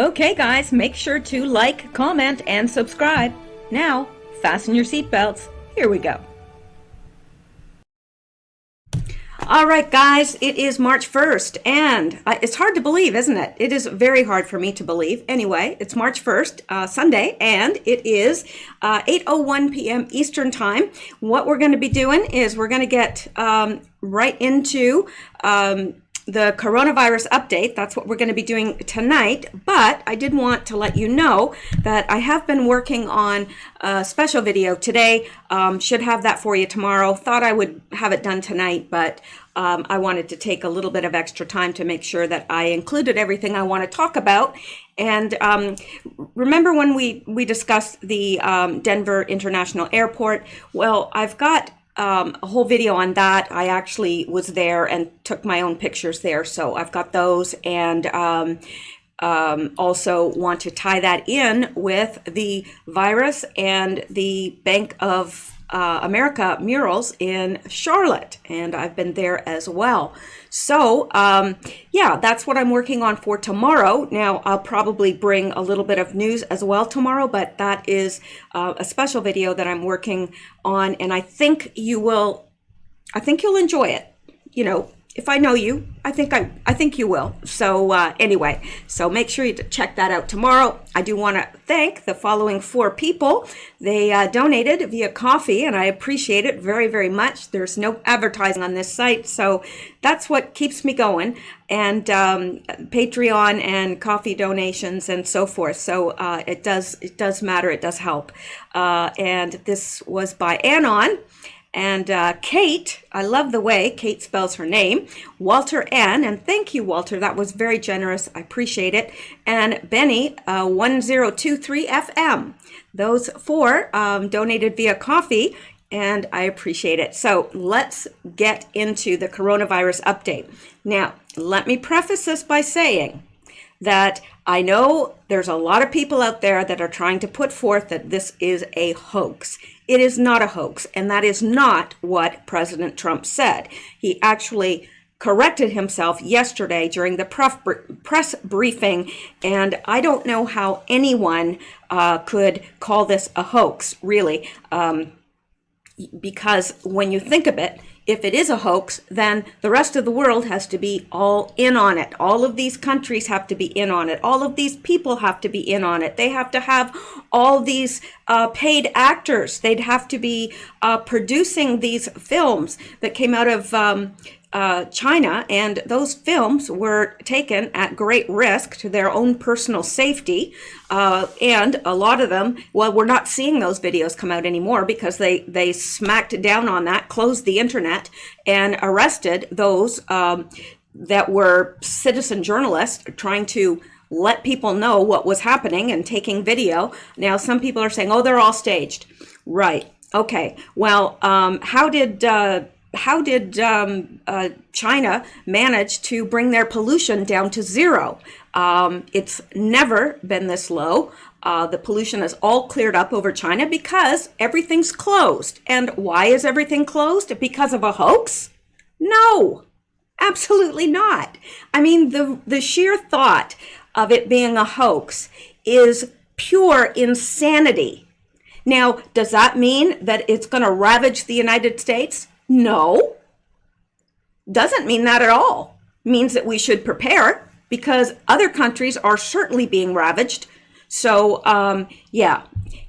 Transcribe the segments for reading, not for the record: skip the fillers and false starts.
Okay guys, make sure to like, comment, and subscribe. Now, fasten your seatbelts. Here we go. All right, guys, it is March 1st, and it's hard to believe, isn't it? It is very hard for me to believe. Anyway, it's March 1st, Sunday, and it is 8:01 p.m. Eastern Time. What we're going to be doing is we're going to get right into the coronavirus update. That's what we're going to be doing tonight. But I did want to let you know that I have been working on a special video today. Should have that for you tomorrow. Thought I would have it done tonight, but I wanted to take a little bit of extra time to make sure that I included everything I want to talk about. And remember when we discussed the Denver International Airport? Well, I've got a whole video on that. I actually was there and took my own pictures there, so I've got those, and also want to tie that in with the virus and the Bank of America murals in Charlotte, and I've been there as well. So yeah, that's what I'm working on for tomorrow. Now I'll probably bring a little bit of news as well tomorrow, but that is a special video that I'm working on, and I think you'll enjoy it. You know, if I know you, I think you will. So anyway, so make sure you check that out tomorrow. I do want to thank the following 4 people. They donated via coffee, and I appreciate it very, very much. There's no advertising on this site, so that's what keeps me going. And Patreon and coffee donations and so forth. So it does matter. It does help. And this was by Anon. And Kate, I love the way Kate spells her name, Walter N, and thank you, Walter, that was very generous, I appreciate it, and Benny, 1023FM. Those 4 donated via coffee, and I appreciate it. So let's get into the coronavirus update. Now, let me preface this by saying that I know there's a lot of people out there that are trying to put forth that this is a hoax. It is not a hoax, and that is not what President Trump said. He actually corrected himself yesterday during the press briefing, and I don't know how anyone could call this a hoax, really, because when you think of it, if it is a hoax, then the rest of the world has to be all in on it. All of these countries have to be in on it. All of these people have to be in on it. They have to have all these paid actors. They'd have to be producing these films that came out of China, and those films were taken at great risk to their own personal safety, and a lot of them, well, we're not seeing those videos come out anymore because they smacked down on that, closed the internet, and arrested those that were citizen journalists trying to let people know what was happening and taking video. Now some people are saying, oh, they're all staged. Right. Okay. Well, how did China manage to bring their pollution down to 0? It's never been this low. The pollution is all cleared up over China because everything's closed. And why is everything closed? Because of a hoax? No, absolutely not. I mean, the sheer thought of it being a hoax is pure insanity. Now, does that mean that it's going to ravage the United States? No, doesn't mean that at all. Means that we should prepare because other countries are certainly being ravaged. So yeah,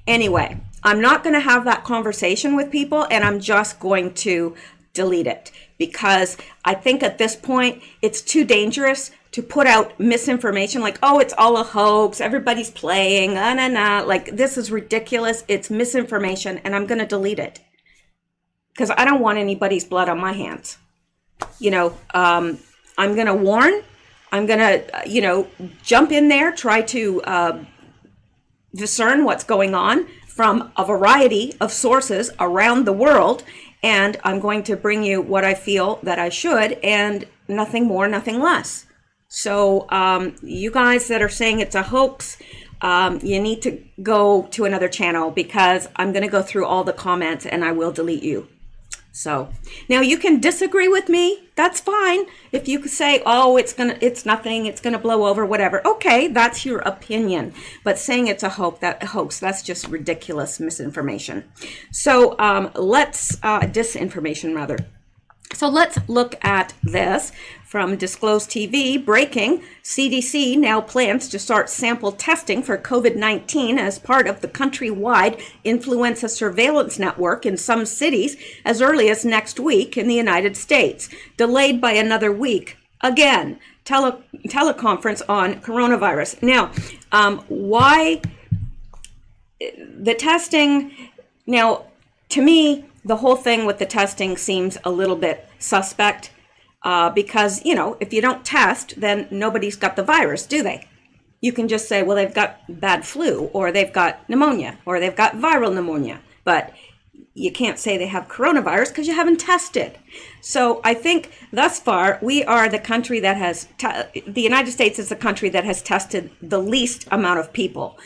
anyway, I'm not going to have that conversation with people, and I'm just going to delete it because I think at this point it's too dangerous to put out misinformation like, oh, it's all a hoax, everybody's playing, like this is ridiculous, it's misinformation, and I'm going to delete it. Because I don't want anybody's blood on my hands. You know, I'm going to warn. I'm going to, jump in there, try to discern what's going on from a variety of sources around the world. And I'm going to bring you what I feel that I should, and nothing more, nothing less. So you guys that are saying it's a hoax, you need to go to another channel because I'm going to go through all the comments and I will delete you. So now you can disagree with me. That's fine. If you say, oh, it's nothing, it's going to blow over, whatever. Okay, that's your opinion. But saying it's a hoax, that's just ridiculous misinformation. So disinformation rather. So let's look at this from Disclosed TV. Breaking: CDC now plans to start sample testing for COVID-19 as part of the countrywide influenza surveillance network in some cities as early as next week in the United States. Delayed by another week. Again, teleconference on coronavirus. Now, why the testing? Now, to me, the whole thing with the testing seems a little bit suspect because, if you don't test, then nobody's got the virus, do they? You can just say, well, they've got bad flu, or they've got pneumonia, or they've got viral pneumonia. But you can't say they have coronavirus because you haven't tested. So I think thus far, we are the country that has, the United States is the country that has tested the least amount of people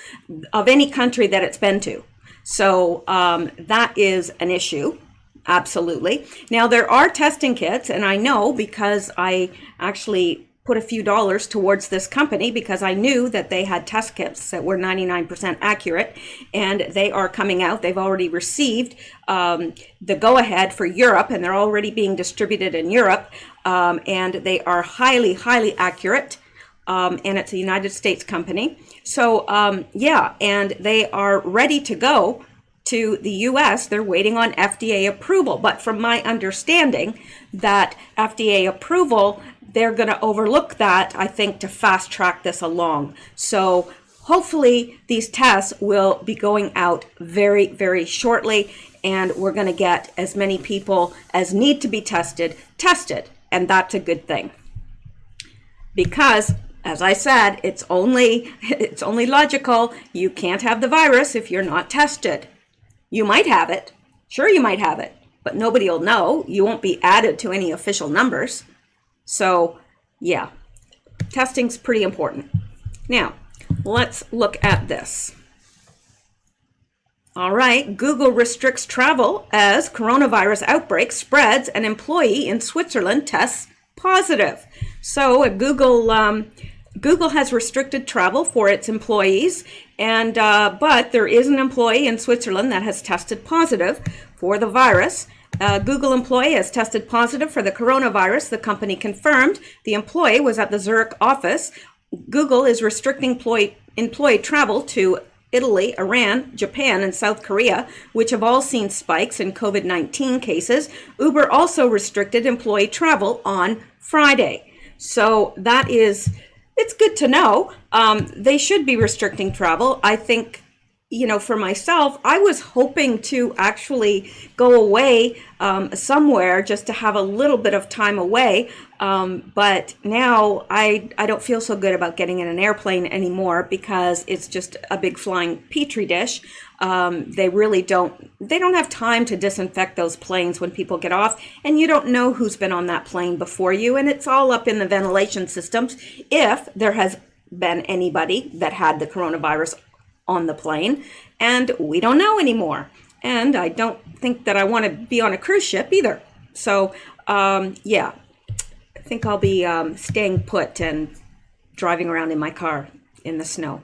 of any country that it's been to. So that is an issue, absolutely. Now, there are testing kits, and I know because I actually put a few dollars towards this company because I knew that they had test kits that were 99% accurate, and they are coming out. They've already received the go-ahead for Europe, and they're already being distributed in Europe, and they are highly, highly accurate. And it's a United States company. So, and they are ready to go to the US. They're waiting on FDA approval. But from my understanding, that FDA approval, they're going to overlook that, I think, to fast track this along. So hopefully these tests will be going out very, very shortly, and we're going to get as many people as need to be tested. And that's a good thing. Because as I said, it's only logical. You can't have the virus if you're not tested. You might have it. Sure, you might have it, but nobody will know. You won't be added to any official numbers. So, yeah, testing's pretty important. Now, let's look at this. All right, Google restricts travel as coronavirus outbreak spreads. An employee in Switzerland tests positive. So, Google has restricted travel for its employees, and but there is an employee in Switzerland that has tested positive for the virus. Google employee has tested positive for the coronavirus, the company confirmed. The employee was at the Zurich office. Google is restricting employee travel to Italy, Iran, Japan, and South Korea, which have all seen spikes in COVID-19 cases. Uber also restricted employee travel on Friday. So that is... It's good to know. They should be restricting travel. I think, for myself, I was hoping to actually go away somewhere just to have a little bit of time away. But now I don't feel so good about getting in an airplane anymore because it's just a big flying petri dish. They don't have time to disinfect those planes when people get off, and you don't know who's been on that plane before you, and it's all up in the ventilation systems if there has been anybody that had the coronavirus on the plane, and we don't know anymore. And I don't think that I want to be on a cruise ship either. So, I think I'll be staying put and driving around in my car in the snow.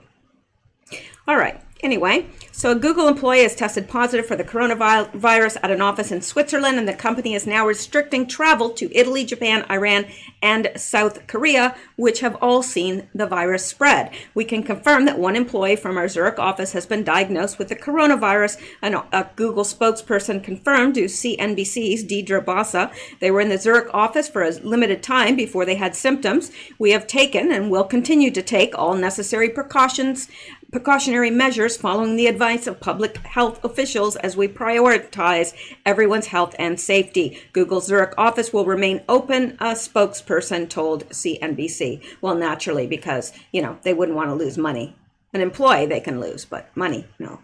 All right. Anyway, so a Google employee has tested positive for the coronavirus at an office in Switzerland, and the company is now restricting travel to Italy, Japan, Iran, and South Korea, which have all seen the virus spread. We can confirm that one employee from our Zurich office has been diagnosed with the coronavirus, a Google spokesperson confirmed to CNBC's Deidre Bassa. They were in the Zurich office for a limited time before they had symptoms. We have taken and will continue to take all necessary precautionary measures following the advice of public health officials as we prioritize everyone's health and safety. Google's Zurich office will remain open, a spokesperson told CNBC. Well, naturally, because, they wouldn't want to lose money. An employee they can lose, but money, no.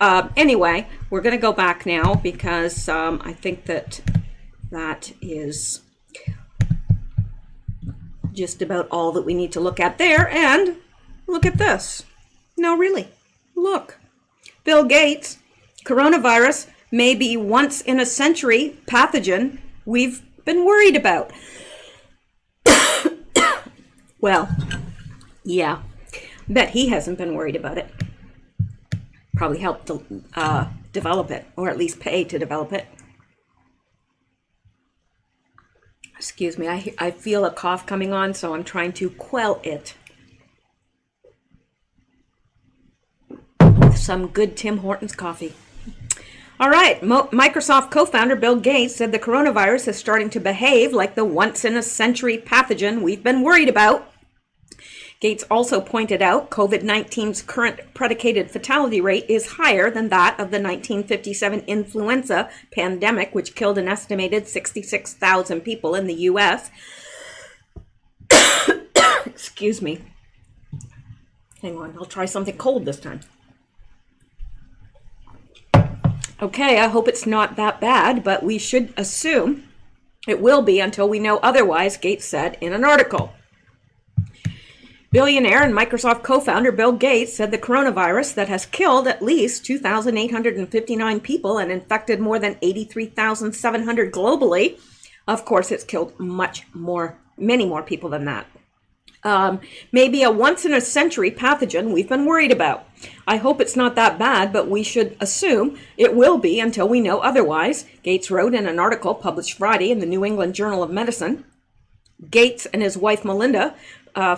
Anyway, we're going to go back now because I think that is just about all that we need to look at there. And look at this. No, really. Look. Bill Gates, coronavirus maybe once in a century pathogen we've been worried about. Well, yeah, bet he hasn't been worried about it. Probably helped develop it, or at least pay to develop it. Excuse me, I feel a cough coming on, so I'm trying to quell it. Some good Tim Hortons coffee. All right, Microsoft co-founder Bill Gates said the coronavirus is starting to behave like the once-in-a-century pathogen we've been worried about. Gates also pointed out COVID-19's current predicated fatality rate is higher than that of the 1957 influenza pandemic, which killed an estimated 66,000 people in the U.S. Excuse me. Hang on, I'll try something cold this time. Okay, I hope it's not that bad, but we should assume it will be until we know otherwise, Gates said in an article. Billionaire and Microsoft co-founder Bill Gates said the coronavirus that has killed at least 2,859 people and infected more than 83,700 globally. Of course, it's killed many more people than that. Maybe a once-in-a-century pathogen we've been worried about. I hope it's not that bad, but we should assume it will be until we know otherwise, Gates wrote in an article published Friday in the New England Journal of Medicine. Gates and his wife Melinda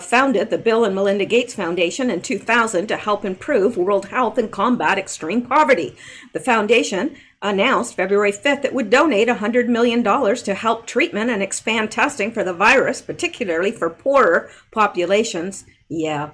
founded the Bill and Melinda Gates Foundation in 2000 to help improve world health and combat extreme poverty. The foundation announced February 5th it would donate $100 million to help treatment and expand testing for the virus, particularly for poorer populations. Yeah.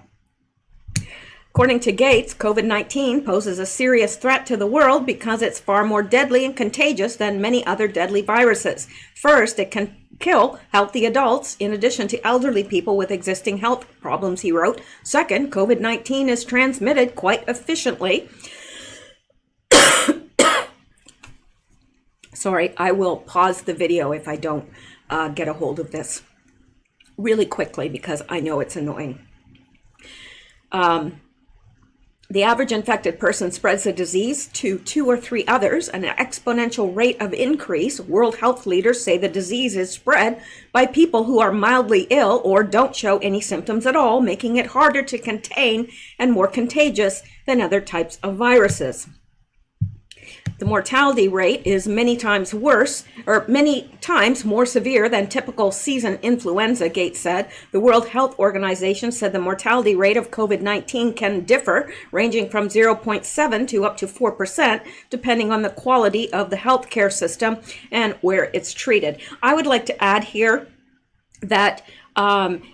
According to Gates, COVID-19 poses a serious threat to the world because it's far more deadly and contagious than many other deadly viruses. First, it can kill healthy adults in addition to elderly people with existing health problems, he wrote. Second, COVID-19 is transmitted quite efficiently. Sorry, I will pause the video if I don't get a hold of this really quickly because I know it's annoying. The average infected person spreads the disease to 2 or 3 others, an exponential rate of increase. World health leaders say the disease is spread by people who are mildly ill or don't show any symptoms at all, making it harder to contain and more contagious than other types of viruses. The mortality rate is many times more severe than typical season influenza, Gates said. The World Health Organization said the mortality rate of COVID-19 can differ, ranging from 0.7 to up to 4%, depending on the quality of the healthcare system and where it's treated. I would like to add here that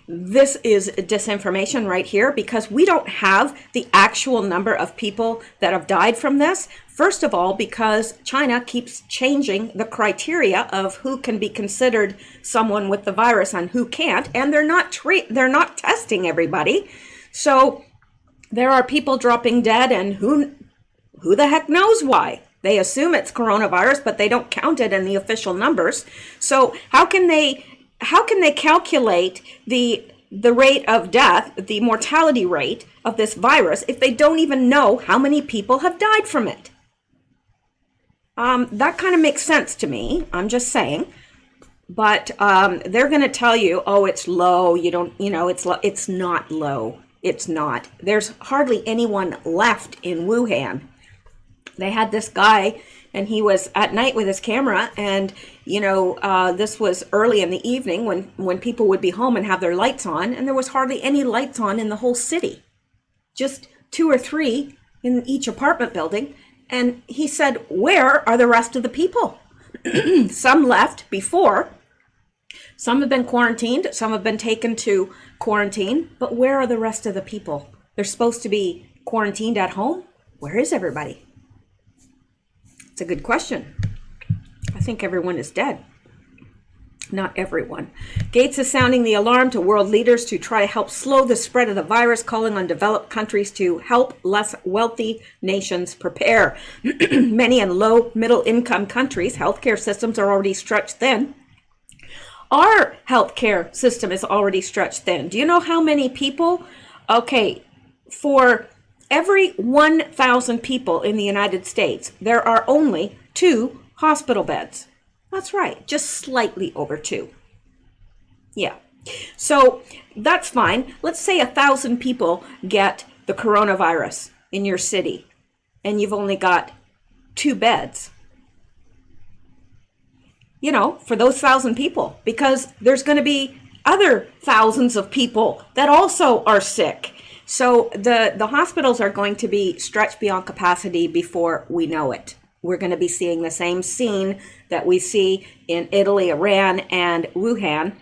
this is disinformation right here because we don't have the actual number of people that have died from this. First of all, because China keeps changing the criteria of who can be considered someone with the virus and who can't, and they're not testing everybody. So there are people dropping dead, and who the heck knows why? They assume it's coronavirus, but they don't count it in the official numbers. So how can they calculate the rate of death, the mortality rate of this virus, if they don't even know how many people have died from it? That kind of makes sense to me. I'm just saying. But they're going to tell you, oh, it's low. It's low. It's not low. It's not. There's hardly anyone left in Wuhan. They had this guy, and he was at night with his camera, and this was early in the evening when people would be home and have their lights on, and there was hardly any lights on in the whole city, just 2 or 3 in each apartment building. And he said, where are the rest of the people? Some left before, some have been quarantined, some have been taken to quarantine, but where are the rest of the people? They're supposed to be quarantined at home. Where is everybody? It's a good question. I think everyone is dead. Not everyone. Gates is sounding the alarm to world leaders to try to help slow the spread of the virus, calling on developed countries to help less wealthy nations prepare. Many in low middle income countries, healthcare systems are already stretched thin. Our healthcare system is already stretched thin. Do you know how many people? Okay, for every 1,000 people in the United States, there are only 2 hospital beds. That's right, just slightly over 2. Yeah. So that's fine. Let's say 1,000 people get the coronavirus in your city, and you've only got 2 beds. You know, for those 1,000 people, because there's going to be other thousands of people that also are sick. So the hospitals are going to be stretched beyond capacity before we know it. We're going to be seeing the same scene that we see in Italy, Iran, and Wuhan.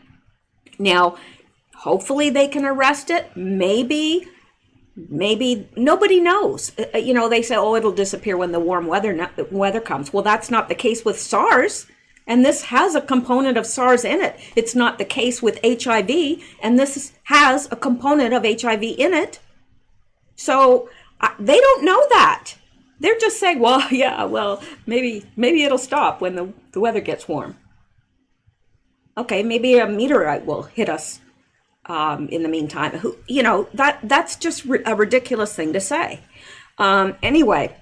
Now, hopefully they can arrest it. Maybe nobody knows. You know, they say, oh, it'll disappear when the warm weather comes. Well, that's not the case with SARS. And this has a component of SARS in it. It's not the case with HIV, and this has a component of HIV in it. So they don't know that. They're just saying, well, yeah, well, maybe it'll stop when the weather gets warm. Okay, maybe a meteorite will hit us in the meantime. You know, that's just a ridiculous thing to say. Anyway,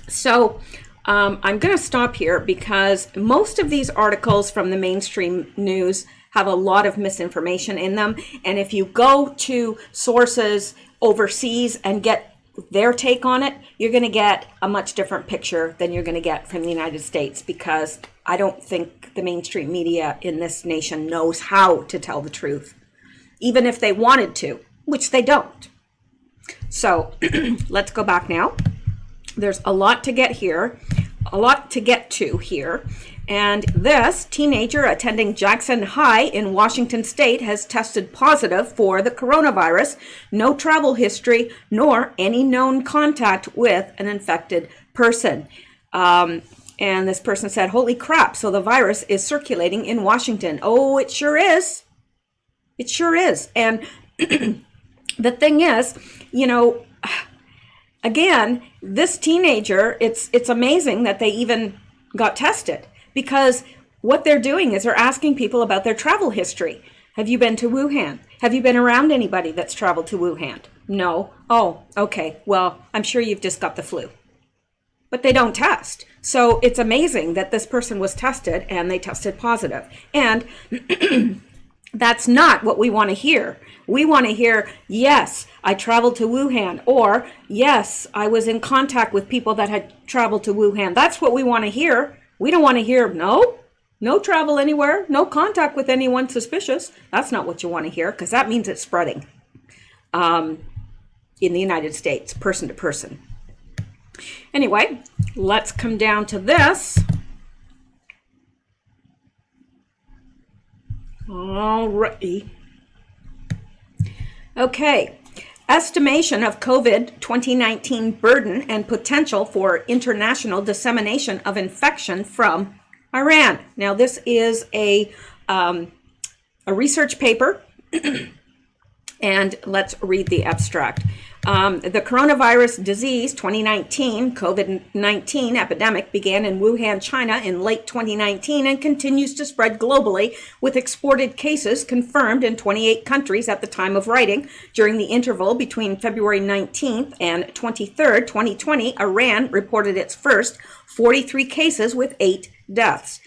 so I'm going to stop here because most of these articles from the mainstream news have a lot of misinformation in them. And if you go to sources overseas and get their take on it, you're going to get a much different picture than you're going to get from the United States, because I don't think the mainstream media in this nation knows how to tell the truth, even if they wanted to, which they don't. So let's go back now. There's a lot to get to here. And this teenager attending Jackson High in Washington State has tested positive for the coronavirus, no travel history, nor any known contact with an infected person. And this person said, holy crap, so the virus is circulating in Washington. Oh, it sure is. It sure is. And the thing is, you know, again, this teenager, it's amazing that they even got tested, because what they're doing is they're asking people about their travel history. Have you been to Wuhan? Have you been around anybody that's traveled to Wuhan? No. Oh, okay. Well, I'm sure you've just got the flu. But they don't test. So it's amazing that this person was tested and they tested positive. And that's not what we want to hear. We want to hear, yes, I traveled to Wuhan, or yes, I was in contact with people that had traveled to Wuhan. That's what we want to hear. We don't want to hear, no travel anywhere, no contact with anyone suspicious. That's not what you want to hear, because that means it's spreading in the United States, person to person. Anyway, let's come down to this. All righty. Okay. Estimation of COVID 2019 burden and potential for international dissemination of infection from Iran. Now, this is a research paper, and let's read the abstract. The coronavirus disease 2019, COVID-19 epidemic began in Wuhan, China in late 2019 and continues to spread globally, with exported cases confirmed in 28 countries at the time of writing. During the interval between February 19th and 23rd, 2020, Iran reported its first 43 cases with 8 deaths.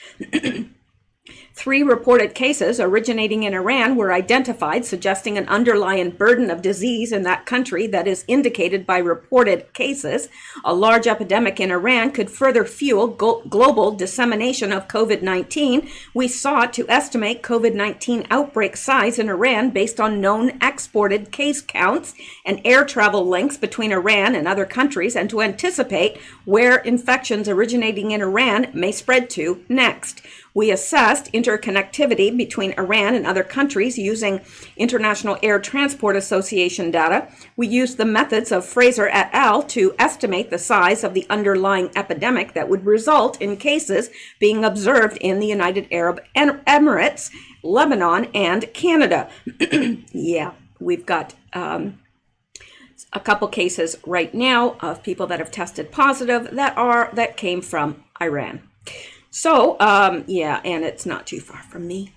3 reported cases originating in Iran were identified, suggesting an underlying burden of disease in that country that is indicated by reported cases. A large epidemic in Iran could further fuel global dissemination of COVID-19. We sought to estimate COVID-19 outbreak size in Iran based on known exported case counts and air travel links between Iran and other countries, and to anticipate where infections originating in Iran may spread to next. We assessed interconnectivity between Iran and other countries using International Air Transport Association data. We used the methods of Fraser et al. To estimate the size of the underlying epidemic that would result in cases being observed in the United Arab Emirates, Lebanon, and Canada. Yeah, we've got a couple cases right now of people that have tested positive that came from Iran. So, yeah, and it's not too far from me.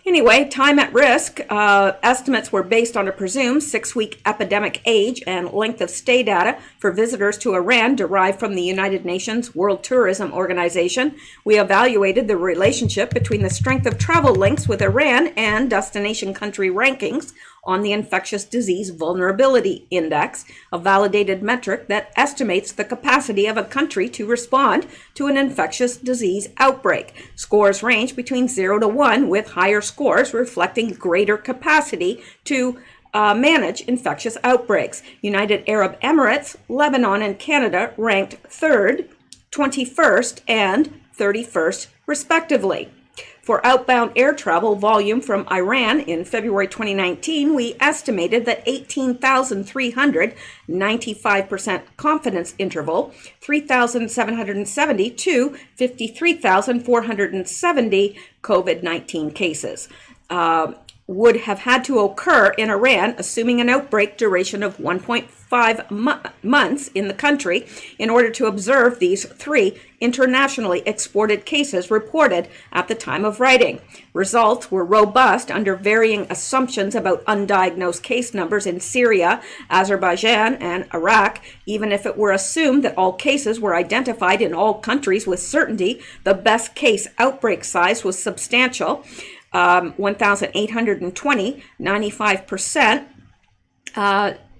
Anyway, time at risk. Estimates were based on a presumed 6-week epidemic age and length of stay data for visitors to Iran derived from the United Nations World Tourism Organization. We evaluated the relationship between the strength of travel links with Iran and destination country rankings on the Infectious Disease Vulnerability Index, a validated metric that estimates the capacity of a country to respond to an infectious disease outbreak. Scores range between 0 to 1, with higher scores reflecting greater capacity to manage infectious outbreaks. United Arab Emirates, Lebanon, and Canada ranked 3rd, 21st, and 31st, respectively. For outbound air travel volume from Iran in February 2019, we estimated that 18,300, 95% confidence interval, 3,770 to 53,470 COVID-19 cases would have had to occur in Iran, assuming an outbreak duration of 1.5 months in the country, in order to observe these 3 internationally exported cases reported at the time of writing. Results were robust under varying assumptions about undiagnosed case numbers in Syria, Azerbaijan, and Iraq. Even if it were assumed that all cases were identified in all countries with certainty, the best case outbreak size was substantial. 1,820, 95%,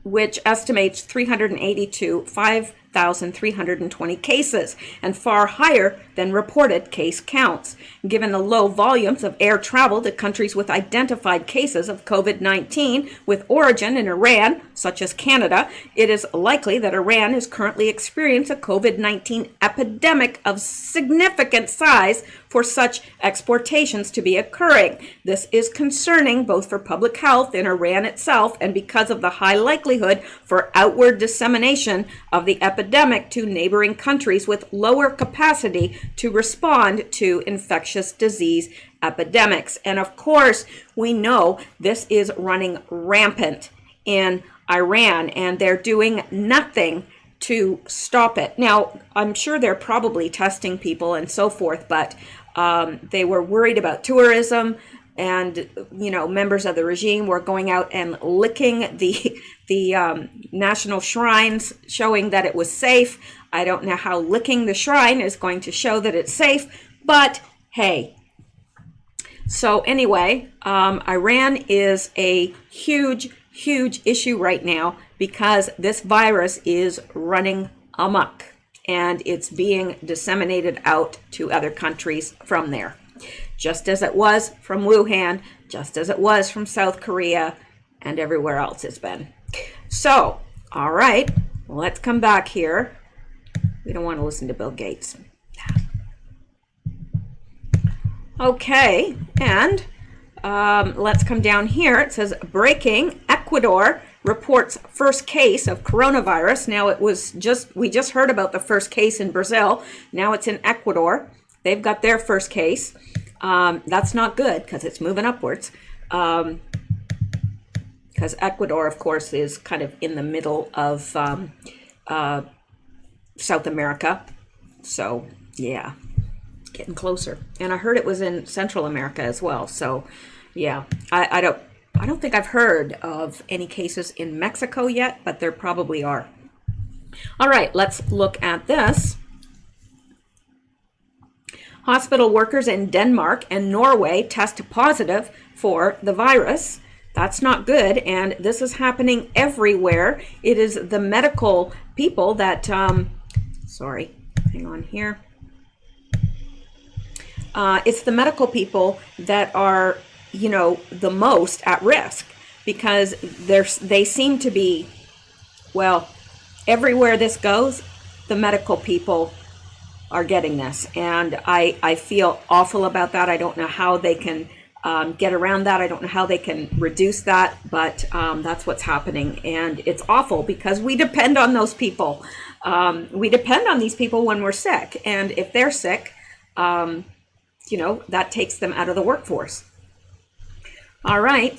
which estimates 380 to 5,320 cases, and far higher than reported case counts. Given the low volumes of air travel to countries with identified cases of COVID-19 with origin in Iran, such as Canada, it is likely that Iran is currently experiencing a COVID-19 epidemic of significant size for such exportations to be occurring. This is concerning both for public health in Iran itself and because of the high likelihood for outward dissemination of the epidemic to neighboring countries with lower capacity to respond to infectious disease epidemics. And of course, we know this is running rampant in Iran, and they're doing nothing to stop it. Now, I'm sure they're probably testing people and so forth, but they were worried about tourism, and members of the regime were going out and licking the national shrines, showing that it was safe. I don't know how licking the shrine is going to show that it's safe, but hey. So anyway, Iran is a huge issue right now because this virus is running amok and it's being disseminated out to other countries from there, just as it was from Wuhan, just as it was from South Korea, and everywhere else it's been. So, all right, let's come back here. We don't want to listen to Bill Gates. Okay, and let's come down here. It says, breaking, Ecuador reports first case of coronavirus. Now we just heard about the first case in Brazil. Now it's in Ecuador. They've got their first case. That's not good because it's moving upwards. Because Ecuador, of course, is kind of in the middle of South America. So yeah, getting closer. And I heard it was in Central America as well. So yeah, I don't think I've heard of any cases in Mexico yet, but there probably are. All right, let's look at this. Hospital workers in Denmark and Norway test positive for the virus. That's not good, and this is happening everywhere. It is the medical people that, sorry, hang on here. It's the medical people that are, the most at risk because they seem to be, well, everywhere this goes, the medical people are getting this. And I feel awful about that. I don't know how they can get around that. I don't know how they can reduce that, but that's what's happening. And it's awful because we depend on those people. We depend on these people when we're sick. And if they're sick, that takes them out of the workforce. All right.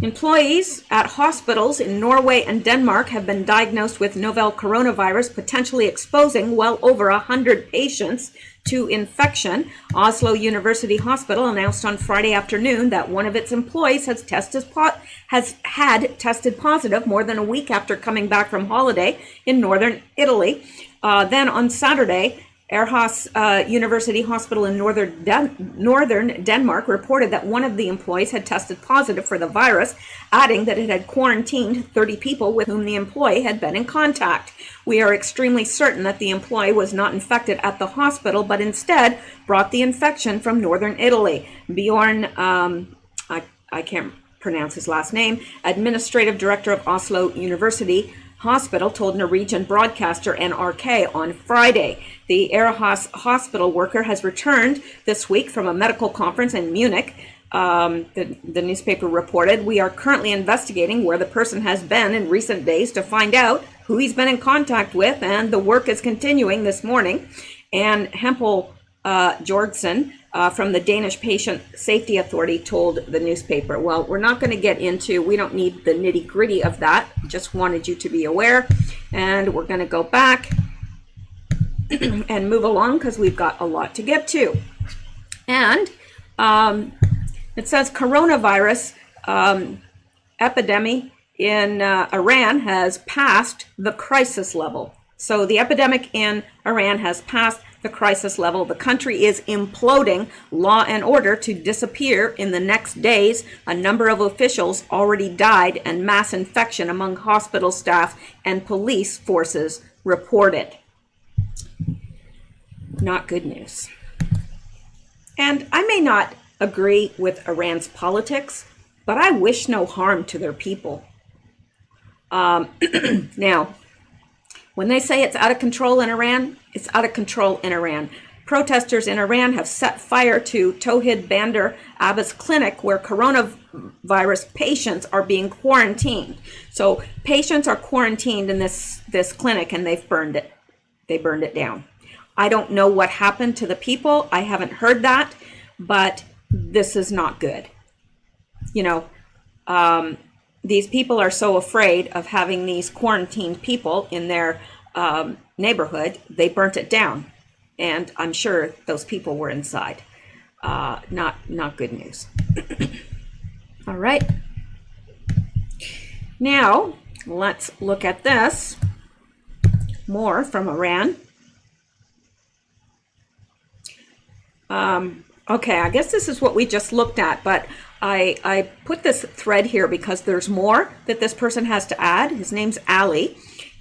Employees at hospitals in Norway and Denmark have been diagnosed with novel coronavirus, potentially exposing well over 100 patients to infection. Oslo University Hospital announced on Friday afternoon that one of its employees has had tested positive more than a week after coming back from holiday in northern Italy. Then on Saturday, Aarhus University Hospital in northern Denmark reported that one of the employees had tested positive for the virus, adding that it had quarantined 30 people with whom the employee had been in contact. We are extremely certain that the employee was not infected at the hospital, but instead brought the infection from northern Italy. Bjorn, I can't pronounce his last name, administrative director of Oslo University Hospital, told Norwegian broadcaster NRK on Friday. The Aarhus hospital worker has returned this week from a medical conference in Munich. The newspaper reported, "We are currently investigating where the person has been in recent days to find out who he's been in contact with, and the work is continuing this morning." And Hempel Jorgensen from the Danish Patient Safety Authority told the newspaper. Well, we're not going to get into, we don't need the nitty gritty of that. Just wanted you to be aware. And we're going to go back and move along because we've got a lot to get to. And it says coronavirus epidemic in Iran has passed the crisis level. So the epidemic in Iran has passed the crisis level. The country is imploding. Law and order to disappear in the next days. A number of officials already died, and mass infection among hospital staff and police forces reported. Not good news. And I may not agree with Iran's politics, but I wish no harm to their people. Now, when they say it's out of control in Iran, it's out of control in Iran. Protesters in Iran have set fire to Tawhid Bandar Abbas clinic, where coronavirus patients are being quarantined. So patients are quarantined in this clinic, and they've burned it. They burned it down. I don't know what happened to the people. I haven't heard that, but this is not good. You know, these people are so afraid of having these quarantined people in their neighborhood, they burnt it down. And I'm sure those people were inside. Not good news. All right. Now, let's look at this. More from Iran. Okay, I guess this is what we just looked at, but I put this thread here because there's more that this person has to add. His name's Ali.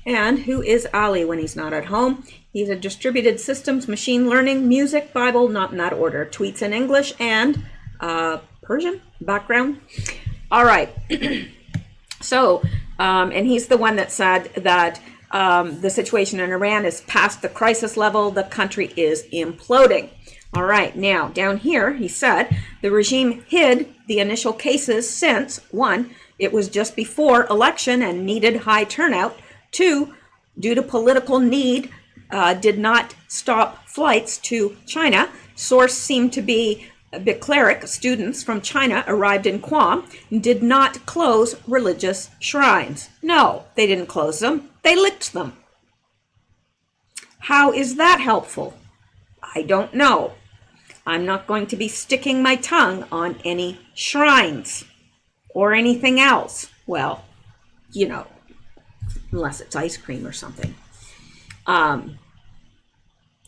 And who is Ali when he's not at home? He's a distributed systems, machine learning, music, Bible, not in that order, tweets in English and Persian background. All right. So, and he's the one that said that the situation in Iran is past the crisis level. The country is imploding. All right, now down here, he said, the regime hid the initial cases since, 1, it was just before election and needed high turnout. 2, due to political need, did not stop flights to China. Source seemed to be Bicleric. Students from China arrived in Guam and did not close religious shrines. No, they didn't close them. They licked them. How is that helpful? I don't know. I'm not going to be sticking my tongue on any shrines or anything else. Well, you know, unless it's ice cream or something.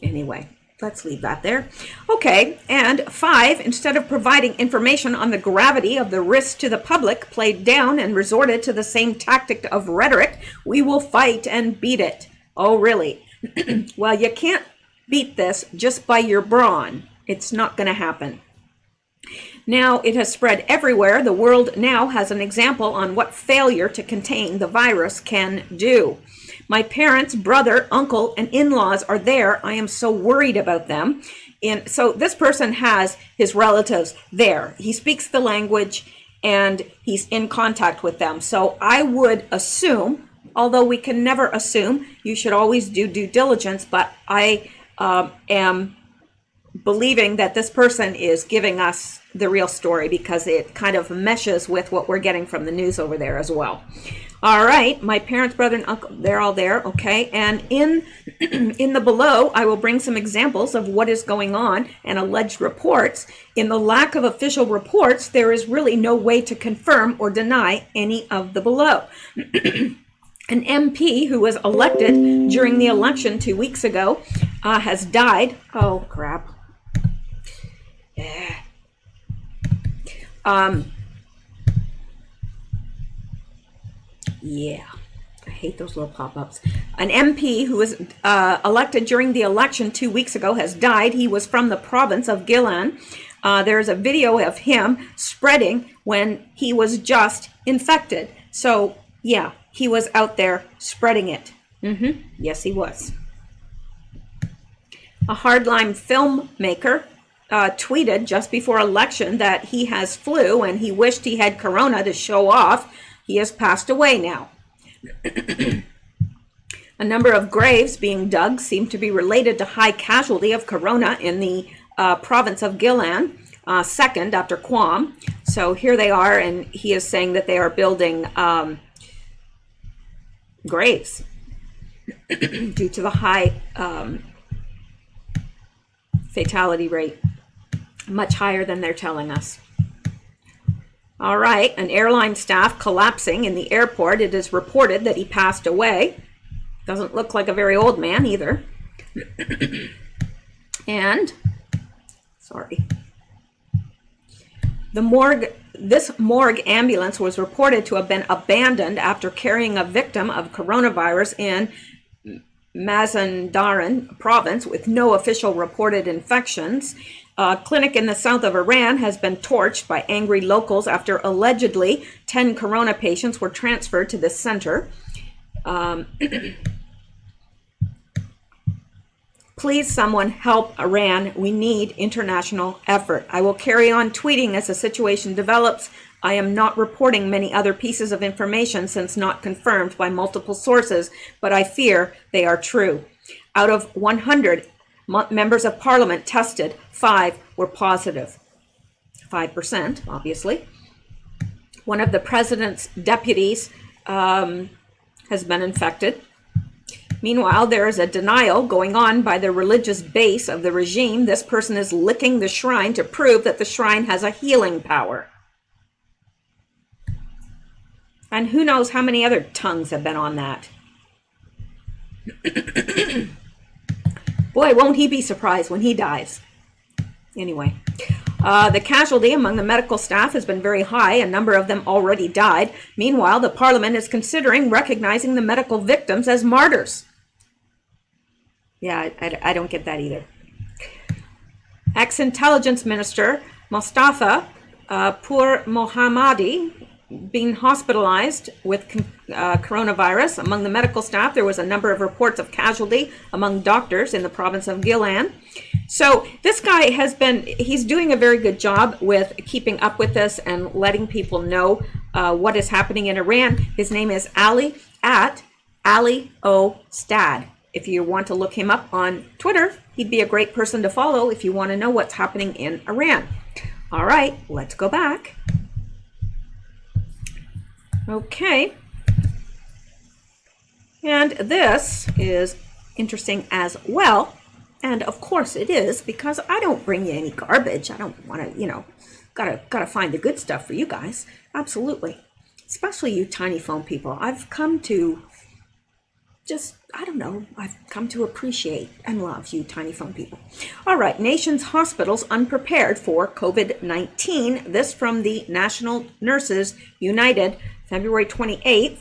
Anyway, let's leave that there. Okay, and 5, instead of providing information on the gravity of the risk to the public, played down and resorted to the same tactic of rhetoric, we will fight and beat it. Oh, really? Well, you can't beat this just by your brawn. It's not going to happen. Now it has spread everywhere. The world now has an example on what failure to contain the virus can do. My parents, brother, uncle, and in-laws are there. I am so worried about them. And so this person has his relatives there. He speaks the language and he's in contact with them. So I would assume, although we can never assume, you should always do due diligence, but I am believing that this person is giving us the real story because it kind of meshes with what we're getting from the news over there as well. All right, my parents, brother, and uncle, they're all there, okay? And in the below, I will bring some examples of what is going on and alleged reports. In the lack of official reports, there is really no way to confirm or deny any of the below. An MP who was elected during the election 2 weeks ago has died. Oh, crap. Yeah. Yeah, I hate those little pop-ups. An MP who was elected during the election 2 weeks ago has died. He was from the province of Gilan. There's a video of him spreading when he was just infected. So, yeah, he was out there spreading it. Yes, he was. A hardline filmmaker tweeted just before election that he has flu and he wished he had corona to show off. He has passed away now. A number of graves being dug seem to be related to high casualty of corona in the province of Gilan, second after Quam. So here they are, and he is saying that they are building graves due to the high fatality rate, much higher than they're telling us. All right, an airline staff collapsing in the airport. It is reported that he passed away. Doesn't look like a very old man either. And, sorry. This morgue ambulance was reported to have been abandoned after carrying a victim of coronavirus in Mazandaran province with no official reported infections. A clinic in the south of Iran has been torched by angry locals after allegedly 10 corona patients were transferred to this center. Please, someone help Iran. We need international effort. I will carry on tweeting as the situation develops. I am not reporting many other pieces of information since not confirmed by multiple sources, but I fear they are true. Out of 100 members of parliament tested, 5 were positive. 5%, obviously. One of the president's deputies has been infected. Meanwhile, there is a denial going on by the religious base of the regime. This person is licking the shrine to prove that the shrine has a healing power. And who knows how many other tongues have been on that. Boy, won't he be surprised when he dies. Anyway, the casualty among the medical staff has been very high. A number of them already died. Meanwhile, the parliament is considering recognizing the medical victims as martyrs. Yeah, I don't get that either. Ex-intelligence minister Mustafa Pur Mohammadi being hospitalized with coronavirus. Among the medical staff, there was a number of reports of casualty among doctors in the province of Gilan. So this guy he's doing a very good job with keeping up with this and letting people know what is happening in Iran. His name is Ali O. Stad. If you want to look him up on Twitter, he'd be a great person to follow if you want to know what's happening in Iran. All right, let's go back. Okay. And this is interesting as well. And of course it is, because I don't bring you any garbage. I don't want to, gotta find the good stuff for you guys. Absolutely. Especially you tiny phone people. I've come to I've come to appreciate and love you tiny phone people. All right, nation's hospitals unprepared for COVID-19. This from the National Nurses United, February 28th.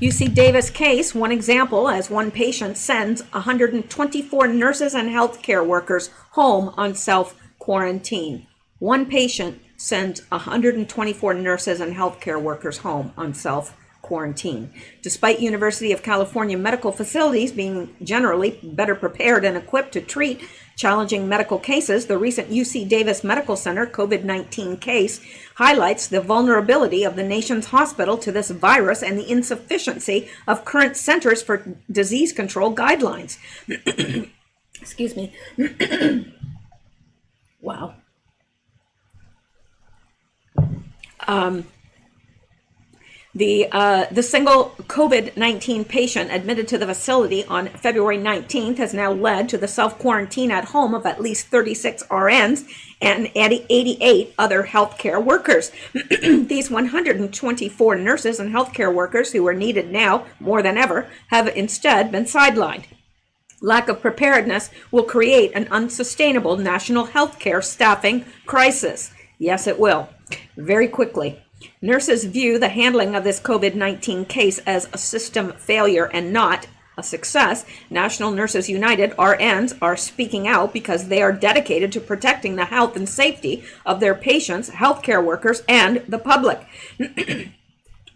UC Davis case, one example, as one patient sends 124 nurses and healthcare workers home on self-quarantine. One patient sends 124 nurses and healthcare workers home on self-quarantine. Despite University of California medical facilities being generally better prepared and equipped to treat challenging medical cases, the recent UC Davis Medical Center COVID-19 case highlights the vulnerability of the nation's hospital to this virus and the insufficiency of current Centers for Disease Control guidelines. Excuse me. Wow. The single COVID-19 patient admitted to the facility on February 19th has now led to the self-quarantine at home of at least 36 RNs and 88 other healthcare workers. These 124 nurses and healthcare workers who are needed now more than ever have instead been sidelined. Lack of preparedness will create an unsustainable national healthcare staffing crisis. Yes, it will. Very quickly. Nurses view the handling of this COVID-19 case as a system failure and not a success. National Nurses United, RNs, are speaking out because they are dedicated to protecting the health and safety of their patients, healthcare workers, and the public.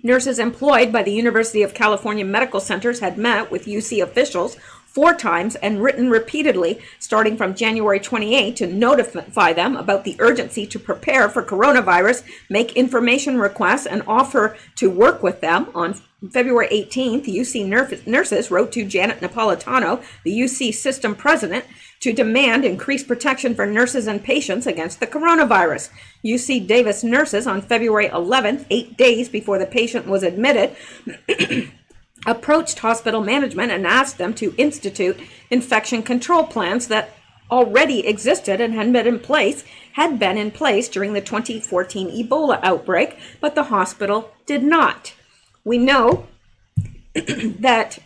Nurses employed by the University of California Medical Centers had met with UC officials 4 times and written repeatedly starting from January 28 to notify them about the urgency to prepare for coronavirus, make information requests, and offer to work with them. On February 18th, UC nurses wrote to Janet Napolitano, the UC system president, to demand increased protection for nurses and patients against the coronavirus. UC Davis nurses on February 11th, 8 days before the patient was admitted, approached hospital management and asked them to institute infection control plans that already existed and had been in place during the 2014 Ebola outbreak, but the hospital did not. We know that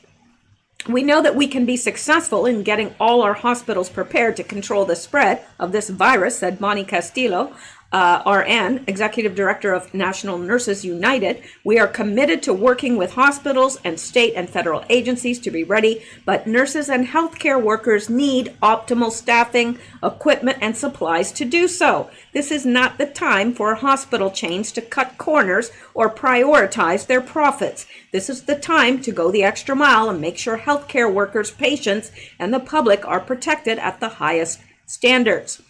we can be successful in getting all our hospitals prepared to control the spread of this virus, said Bonnie Castillo, RN, Executive Director of National Nurses United. We are committed to working with hospitals and state and federal agencies to be ready, but nurses and healthcare workers need optimal staffing, equipment, and supplies to do so. This is not the time for hospital chains to cut corners or prioritize their profits. This is the time to go the extra mile and make sure healthcare workers, patients, and the public are protected at the highest standards.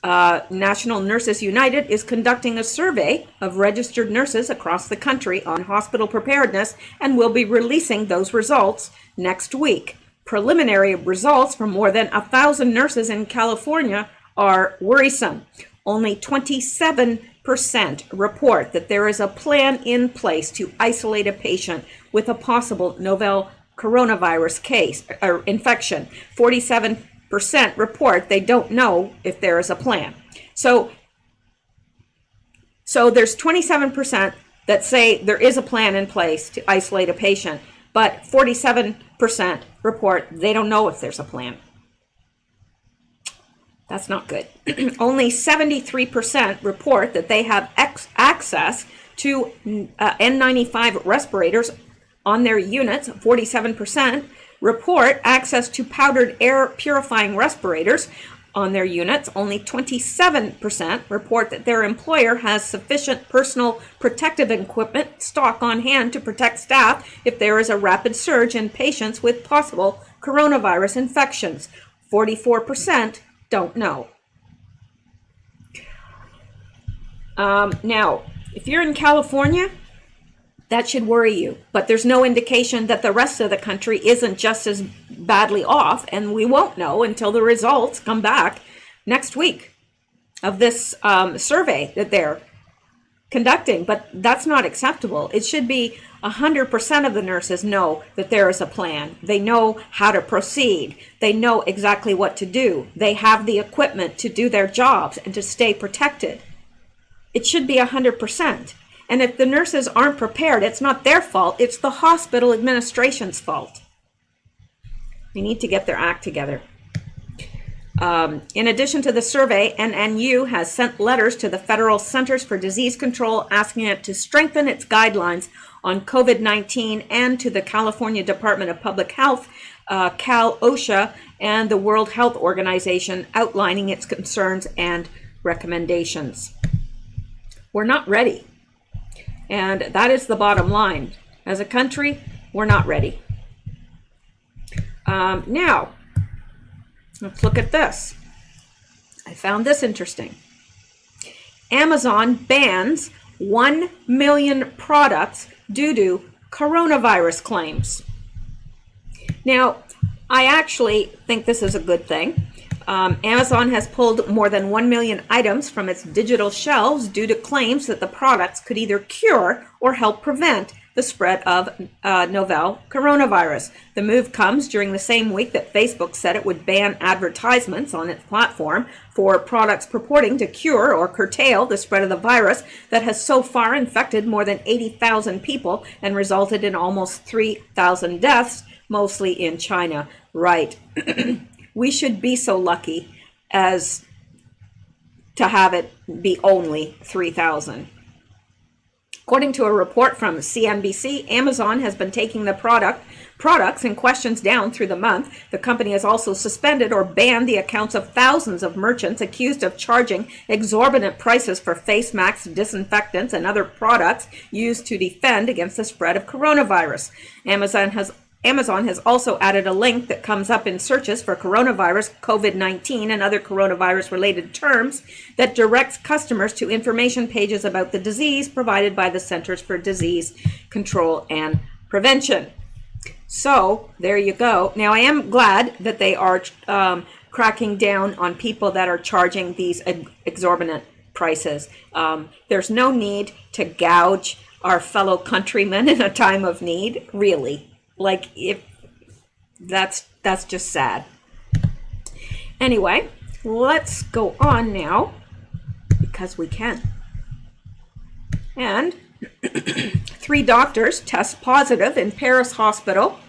National Nurses United is conducting a survey of registered nurses across the country on hospital preparedness and will be releasing those results next week. Preliminary results from more than 1,000 nurses in California are worrisome. Only 27% report that there is a plan in place to isolate a patient with a possible novel coronavirus case or infection. 47% report they don't know if there is a plan. So there's 27% that say there is a plan in place to isolate a patient, but 47% report they don't know if there's a plan. That's not good. Only 73% report that they have access to N95 respirators on their units. 47% report access to powdered air purifying respirators on their units. Only 27% report that their employer has sufficient personal protective equipment stock on hand to protect staff if there is a rapid surge in patients with possible coronavirus infections. 44% don't know. Now, if you're in California, that should worry you, but there's no indication that the rest of the country isn't just as badly off, and we won't know until the results come back next week of this survey that they're conducting. But that's not acceptable. It should be 100% of the nurses know that there is a plan. They know how to proceed. They know exactly what to do. They have the equipment to do their jobs and to stay protected. It should be 100%. And if the nurses aren't prepared, it's not their fault. It's the hospital administration's fault. They need to get their act together. In addition to the survey, NNU has sent letters to the Federal Centers for Disease Control asking it to strengthen its guidelines on COVID-19 and to the California Department of Public Health, Cal OSHA, and the World Health Organization outlining its concerns and recommendations. We're not ready. And that is the bottom line. As a country, we're not ready. Now, let's look at this. I found this interesting. Amazon bans 1 million products due to coronavirus claims. Now, I actually think this is a good thing. Amazon has pulled more than 1 million items from its digital shelves due to claims that the products could either cure or help prevent the spread of novel coronavirus. The move comes during the same week that Facebook said it would ban advertisements on its platform for products purporting to cure or curtail the spread of the virus that has so far infected more than 80,000 people and resulted in almost 3,000 deaths, mostly in China. Right. We should be so lucky as to have it be only 3,000. According to a report from CNBC, Amazon has been taking the products and questions down through the month. The company has also suspended or banned the accounts of thousands of merchants accused of charging exorbitant prices for face masks, disinfectants, and other products used to defend against the spread of coronavirus. Amazon has also added a link that comes up in searches for coronavirus, COVID-19, and other coronavirus-related terms that directs customers to information pages about the disease provided by the Centers for Disease Control and Prevention. So there you go. Now, I am glad that they are cracking down on people that are charging these exorbitant prices. There's no need to gouge our fellow countrymen in a time of need, really. Like, if that's just sad. Anyway, let's go on now because we can. And 3 doctors test positive in Paris hospital.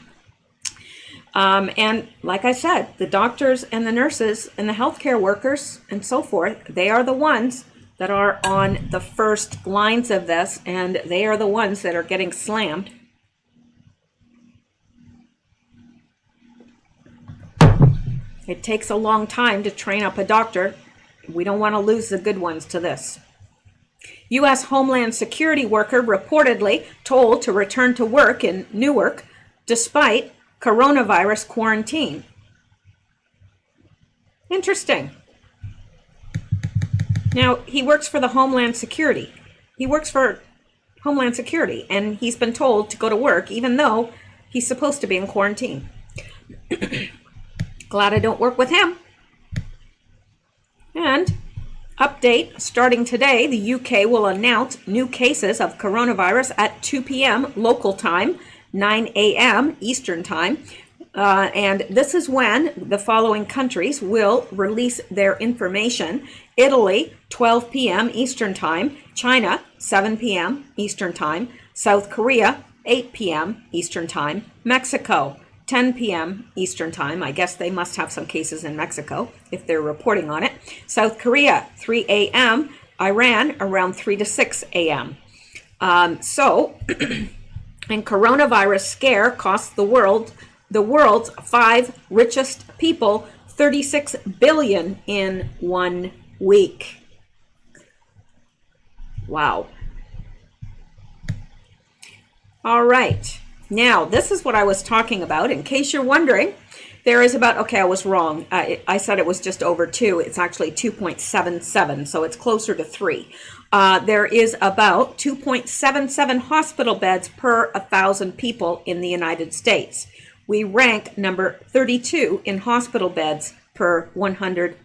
And like I said, the doctors and the nurses and the healthcare workers and so forth, they are the ones that are on the first lines of this, and they are the ones that are getting slammed. It takes a long time to train up a doctor. We don't want to lose the good ones to this. U.S. Homeland Security worker reportedly told to return to work in Newark despite coronavirus quarantine. Interesting. Now, he works for the Homeland Security. He works for Homeland Security, and he's been told to go to work even though he's supposed to be in quarantine. Glad I don't work with him. And update, starting today, the UK will announce new cases of coronavirus at 2 p.m. local time, 9 a.m. Eastern time. And this is when the following countries will release their information. Italy, 12 p.m. Eastern time. China, 7 p.m. Eastern time. South Korea, 8 p.m. Eastern time. Mexico, 10 p.m. Eastern time. I guess they must have some cases in Mexico if they're reporting on it. South Korea, 3 a.m. Iran, around 3 to 6 a.m. And coronavirus scare costs the world's 5 richest people $36 billion in 1 week. Wow. All right. Now, this is what I was talking about. In case you're wondering, there is about, okay, I was wrong. I said it was just over 2. It's actually 2.77, so it's closer to 3. There is about 2.77 hospital beds per 1,000 people in the United States. We rank number 32 in hospital beds per 100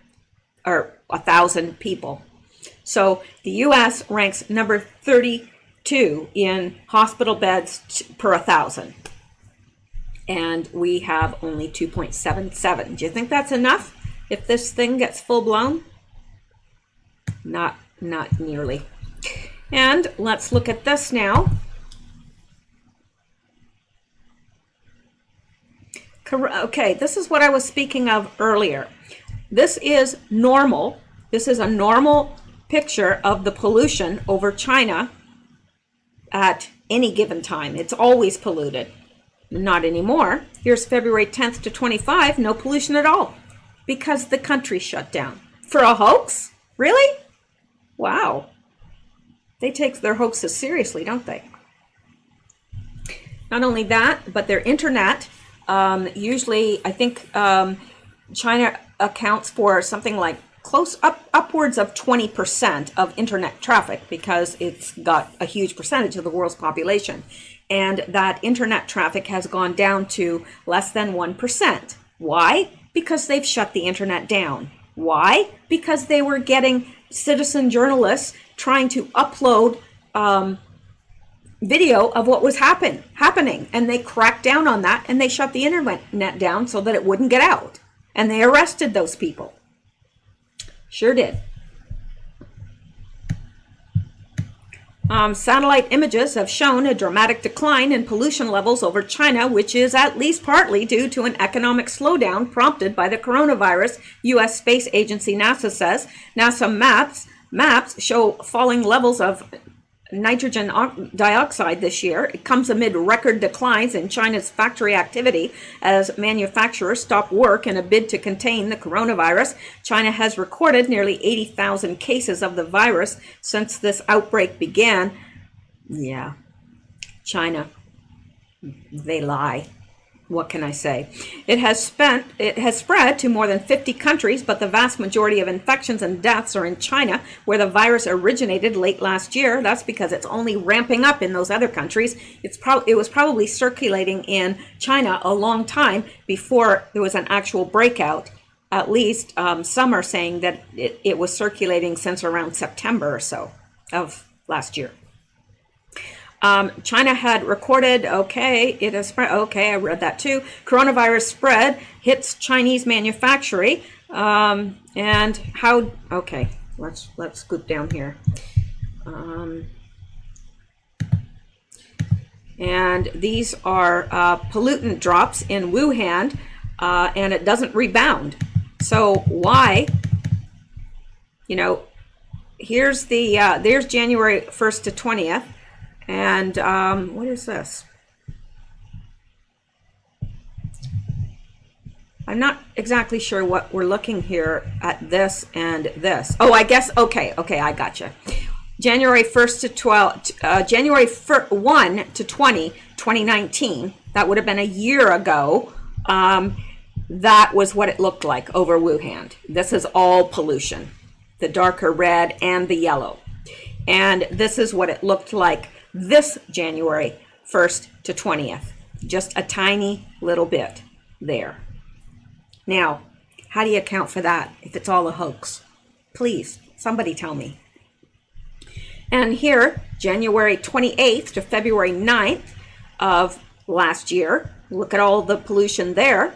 or 1,000 people. So the U.S. ranks number 32 in hospital beds per 1,000. And we have only 2.77. Do you think that's enough if this thing gets full blown? Not nearly. And let's look at this now. Okay, this is what I was speaking of earlier. This is normal. This is a normal picture of the pollution over China at any given time. It's always polluted. Not anymore. Here's February 10th to 25, no pollution at all because the country shut down. For a hoax? Really? Wow. They take their hoaxes seriously, don't they? Not only that, but their internet, usually I think China accounts for something like upwards of 20% of internet traffic because it's got a huge percentage of the world's population. And that internet traffic has gone down to less than 1%. Why? Because they've shut the internet down. Why? Because they were getting citizen journalists trying to upload video of what was happening, and they cracked down on that, and they shut the internet down so that it wouldn't get out, and they arrested those people. Sure did. Satellite images have shown a dramatic decline in pollution levels over China, which is at least partly due to an economic slowdown prompted by the coronavirus, U.S. Space Agency NASA says. NASA maps show falling levels of nitrogen dioxide this year. It comes amid record declines in China's factory activity as manufacturers stop work in a bid to contain the coronavirus. China has recorded nearly 80,000 cases of the virus since this outbreak began. Yeah, China, they lie. What can I say? It has spread to more than 50 countries, but the vast majority of infections and deaths are in China, where the virus originated late last year. That's because it's only ramping up in those other countries. It was probably circulating in China a long time before there was an actual breakout. At least some are saying that it was circulating since around September or so of last year. China had recorded, it has spread, I read that too. Coronavirus spread hits Chinese manufacturing, and how, let's scoop down here. And these are pollutant drops in Wuhan, and it doesn't rebound. So why, here's there's January 1st to 20th. And what is this? I'm not exactly sure what we're looking here at, this and this. Oh, I guess, okay, I gotcha. January 1st to January 1 to 2019, that would have been a year ago. That was what it looked like over Wuhan. This is all pollution, the darker red and the yellow. And this is what it looked like this January 1st to 20th, just a tiny little bit there. Now, how do you account for that if it's all a hoax? Please, somebody tell me. And here, January 28th to February 9th of last year, look at all the pollution there.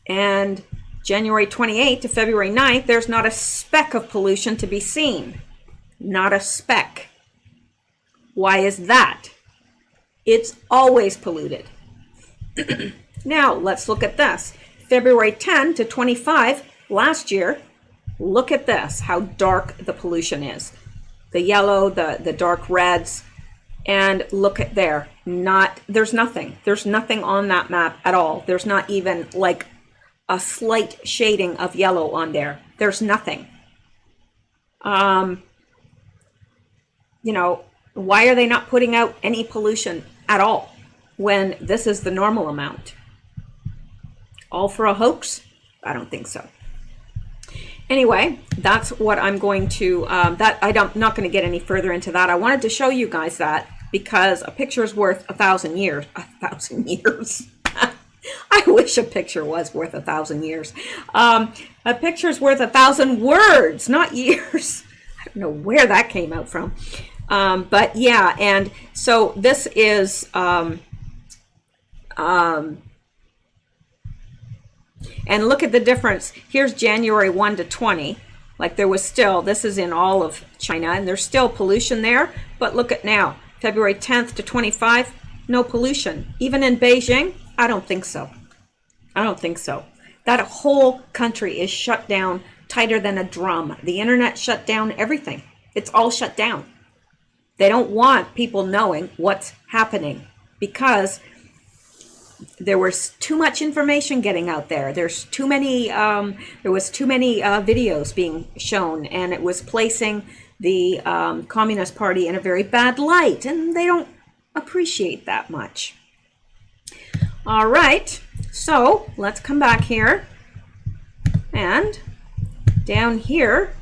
And January 28th to February 9th, there's not a speck of pollution to be seen. Not a speck. Why is that? It's always polluted. Now, let's look at this. February 10 to 25 last year, look at this, how dark the pollution is. The yellow, the dark reds, and look at there. There's nothing. There's nothing on that map at all. There's not even like a slight shading of yellow on there. There's nothing. Why are they not putting out any pollution at all when this is the normal amount? All for a hoax? I don't think so. Anyway, that's what I'm going to, I'm not going to get any further into that. I wanted to show you guys that because a picture is worth 1,000 years. 1,000 years. I wish a picture was worth 1,000 years. A picture's worth 1,000 words, not years. I don't know where that came out from. But yeah, and so this is, and look at the difference. Here's January 1 to 20. Like there was still, this is in all of China, and there's still pollution there. But look at now, February 10th to 25, no pollution. Even in Beijing, I don't think so. I don't think so. That whole country is shut down tighter than a drum. The internet shut down everything. It's all shut down. They don't want people knowing what's happening because there was too much information getting out there. There's too many. There was too many videos being shown, and it was placing the Communist Party in a very bad light, and they don't appreciate that much. All right, so let's come back here, and down here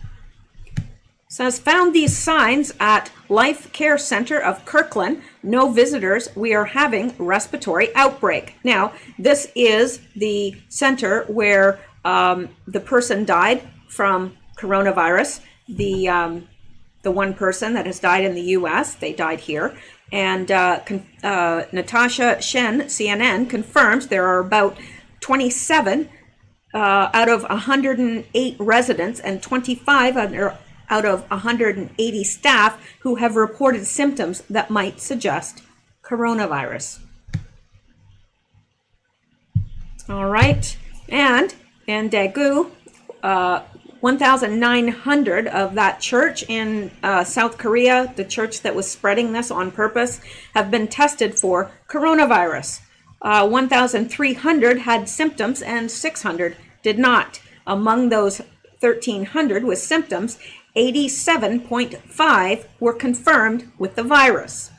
Says, found these signs at Life Care Center of Kirkland. No visitors. We are having respiratory outbreak. Now, this is the center where the person died from coronavirus. The one person that has died in the U.S., they died here. And Natasha Shen, CNN, confirms there are about 27 out of 108 residents and 25 out of 180 staff who have reported symptoms that might suggest coronavirus. All right, and in Daegu, 1,900 of that church in South Korea, the church that was spreading this on purpose, have been tested for coronavirus. 1,300 had symptoms and 600 did not. Among those 1,300 with symptoms, 87.5 were confirmed with the virus.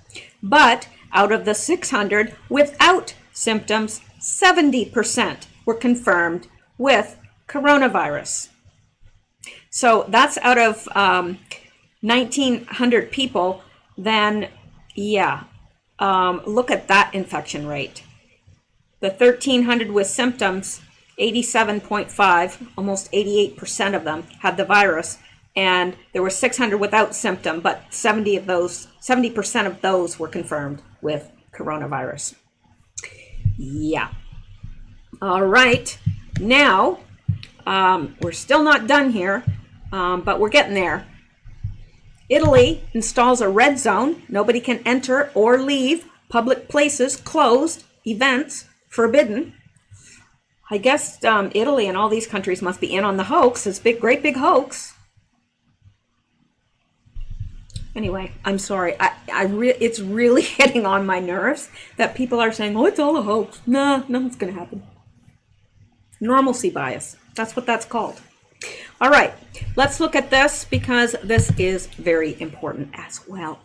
But out of the 600 without symptoms, 70% were confirmed with coronavirus. So that's out of 1,900 people. Then, yeah, look at that infection rate. The 1,300 with symptoms, 87.5, almost 88% of them had the virus. And there were 600 without symptom, but 70% of those were confirmed with coronavirus. Yeah. All right. Now, we're still not done here, but we're getting there. Italy installs a red zone. Nobody can enter or leave. Public places closed. Events forbidden. I guess Italy and all these countries must be in on the hoax. It's great big hoax. Anyway, I'm sorry. It's really hitting on my nerves that people are saying, oh, it's all a hoax. Nah, nothing's going to happen. Normalcy bias. That's what that's called. All right, let's look at this because this is very important as well.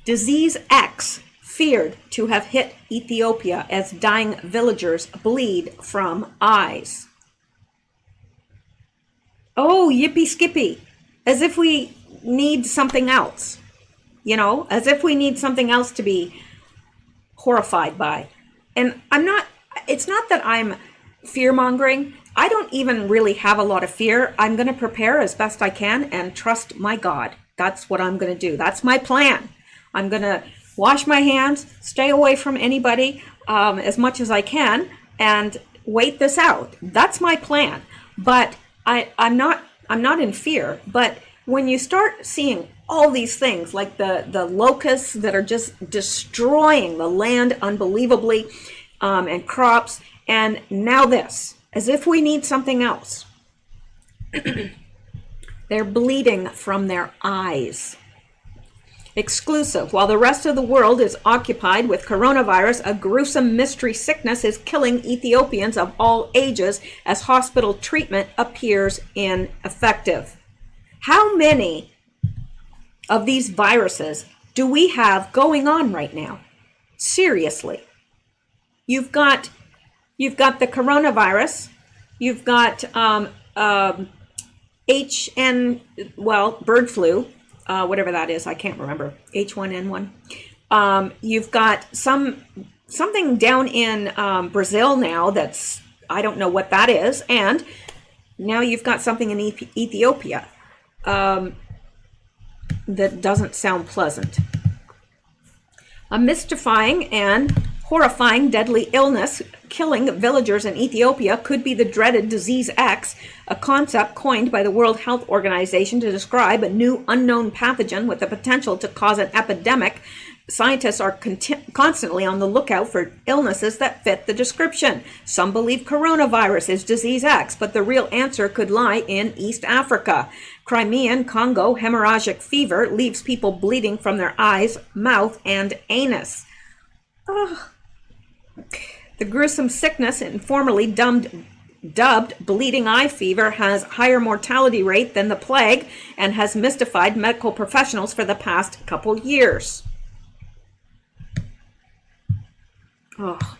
Disease X feared to have hit Ethiopia as dying villagers bleed from eyes. Oh, yippee skippy. As if we need something else, as if we need something else to be horrified by. And it's not that I'm fear-mongering. I don't even really have a lot of fear. I'm going to prepare as best I can and trust my God. That's what I'm going to do. That's my plan. I'm going to wash my hands, stay away from anybody as much as I can, and wait this out. That's my plan. But I'm not in fear, but when you start seeing all these things like the locusts that are just destroying the land unbelievably, and crops, and now this, as if we need something else. They're bleeding from their eyes. Exclusive. While the rest of the world is occupied with coronavirus, a gruesome mystery sickness is killing Ethiopians of all ages as hospital treatment appears ineffective. How many of these viruses do we have going on right now? Seriously. You've got the coronavirus. You've got bird flu. Whatever that is, I can't remember. H1N1. You've got something down in Brazil now that's, I don't know what that is. And now you've got something in Ethiopia that doesn't sound pleasant. A mystifying and horrifying deadly illness killing villagers in Ethiopia could be the dreaded Disease X, a concept coined by the World Health Organization to describe a new unknown pathogen with the potential to cause an epidemic. Scientists are constantly on the lookout for illnesses that fit the description. Some believe coronavirus is Disease X, but the real answer could lie in East Africa. Crimean Congo hemorrhagic fever leaves people bleeding from their eyes, mouth, and anus. Oh. The gruesome sickness, informally dubbed bleeding eye fever, has higher mortality rate than the plague and has mystified medical professionals for the past couple years. Oh.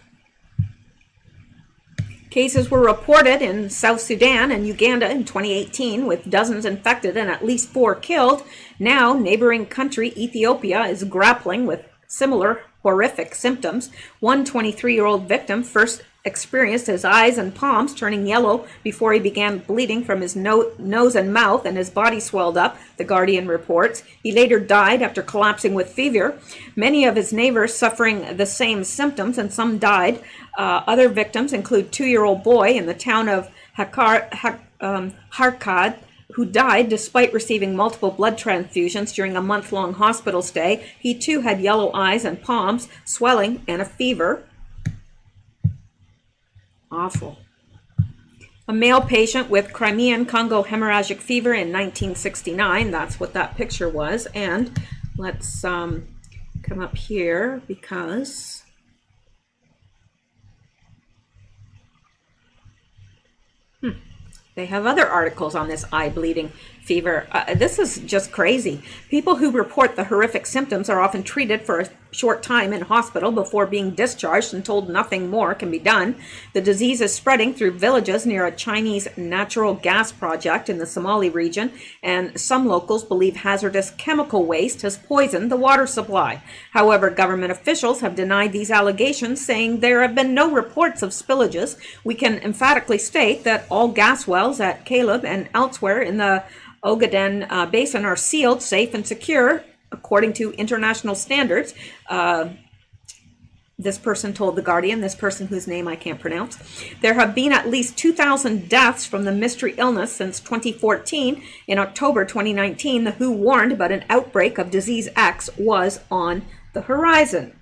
Cases were reported in South Sudan and Uganda in 2018, with dozens infected and at least 4 killed. Now, neighboring country Ethiopia is grappling with similar horrific symptoms. One 23-year-old victim first experienced his eyes and palms turning yellow before he began bleeding from his nose and mouth, and his body swelled up, The Guardian reports. He later died after collapsing with fever. Many of his neighbors suffering the same symptoms, and some died. Other victims include 2-year-old boy in the town of Harkad, who died despite receiving multiple blood transfusions during a month-long hospital stay. He too had yellow eyes and palms, swelling, and a fever. Awful. A male patient with Crimean Congo hemorrhagic fever in 1969. That's what that picture was. And let's come up here because they have other articles on this eye bleeding fever. This is just crazy. People who report the horrific symptoms are often treated for a short time in hospital before being discharged and told nothing more can be done. The disease is spreading through villages near a Chinese natural gas project in the Somali region, and some locals believe hazardous chemical waste has poisoned the water supply. However, government officials have denied these allegations, saying there have been no reports of spillages. We can emphatically state that all gas wells at Caleb and elsewhere in the Ogaden Basin are sealed, safe, and secure according to international standards. This person told The Guardian, this person whose name I can't pronounce. There have been at least 2,000 deaths from the mystery illness since 2014. In October 2019, the WHO warned about an outbreak of disease X was on the horizon.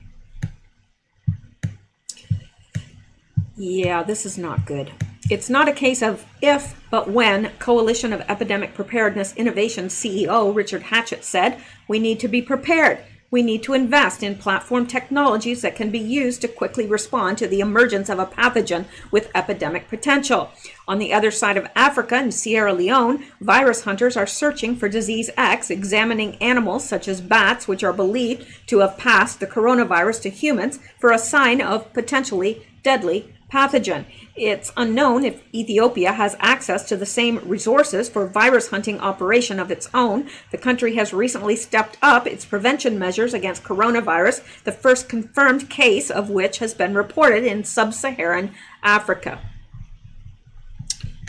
Yeah, this is not good. It's not a case of if, but when, Coalition of Epidemic Preparedness Innovation CEO Richard Hatchett said, we need to be prepared. We need to invest in platform technologies that can be used to quickly respond to the emergence of a pathogen with epidemic potential. On the other side of Africa, in Sierra Leone, virus hunters are searching for disease X, examining animals such as bats, which are believed to have passed the coronavirus to humans, for a sign of potentially deadly pathogen. It's unknown if Ethiopia has access to the same resources for virus hunting operation of its own. The country has recently stepped up its prevention measures against coronavirus, the first confirmed case of which has been reported in sub-Saharan Africa.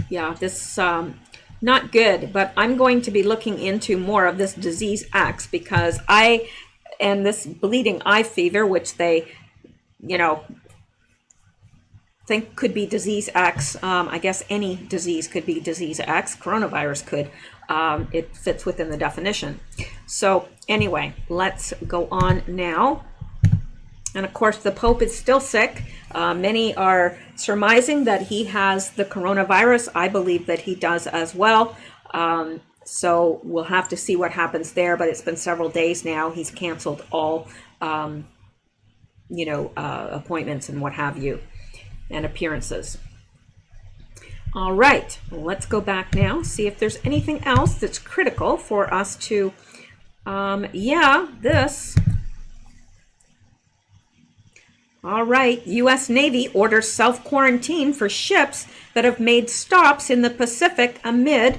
Yeah, this not good, but I'm going to be looking into more of this disease X because and this bleeding eye fever, which they, think could be disease X. I guess any disease could be disease X. Coronavirus could. It fits within the definition. So anyway, let's go on now. And of course, the Pope is still sick. Many are surmising that he has the coronavirus. I believe that he does as well. So we'll have to see what happens there. But it's been several days now. He's canceled all, appointments and what have you, and appearances. All right, let's go back now, see if there's anything else that's critical for us to, this. All right, U.S. Navy orders self-quarantine for ships that have made stops in the Pacific amid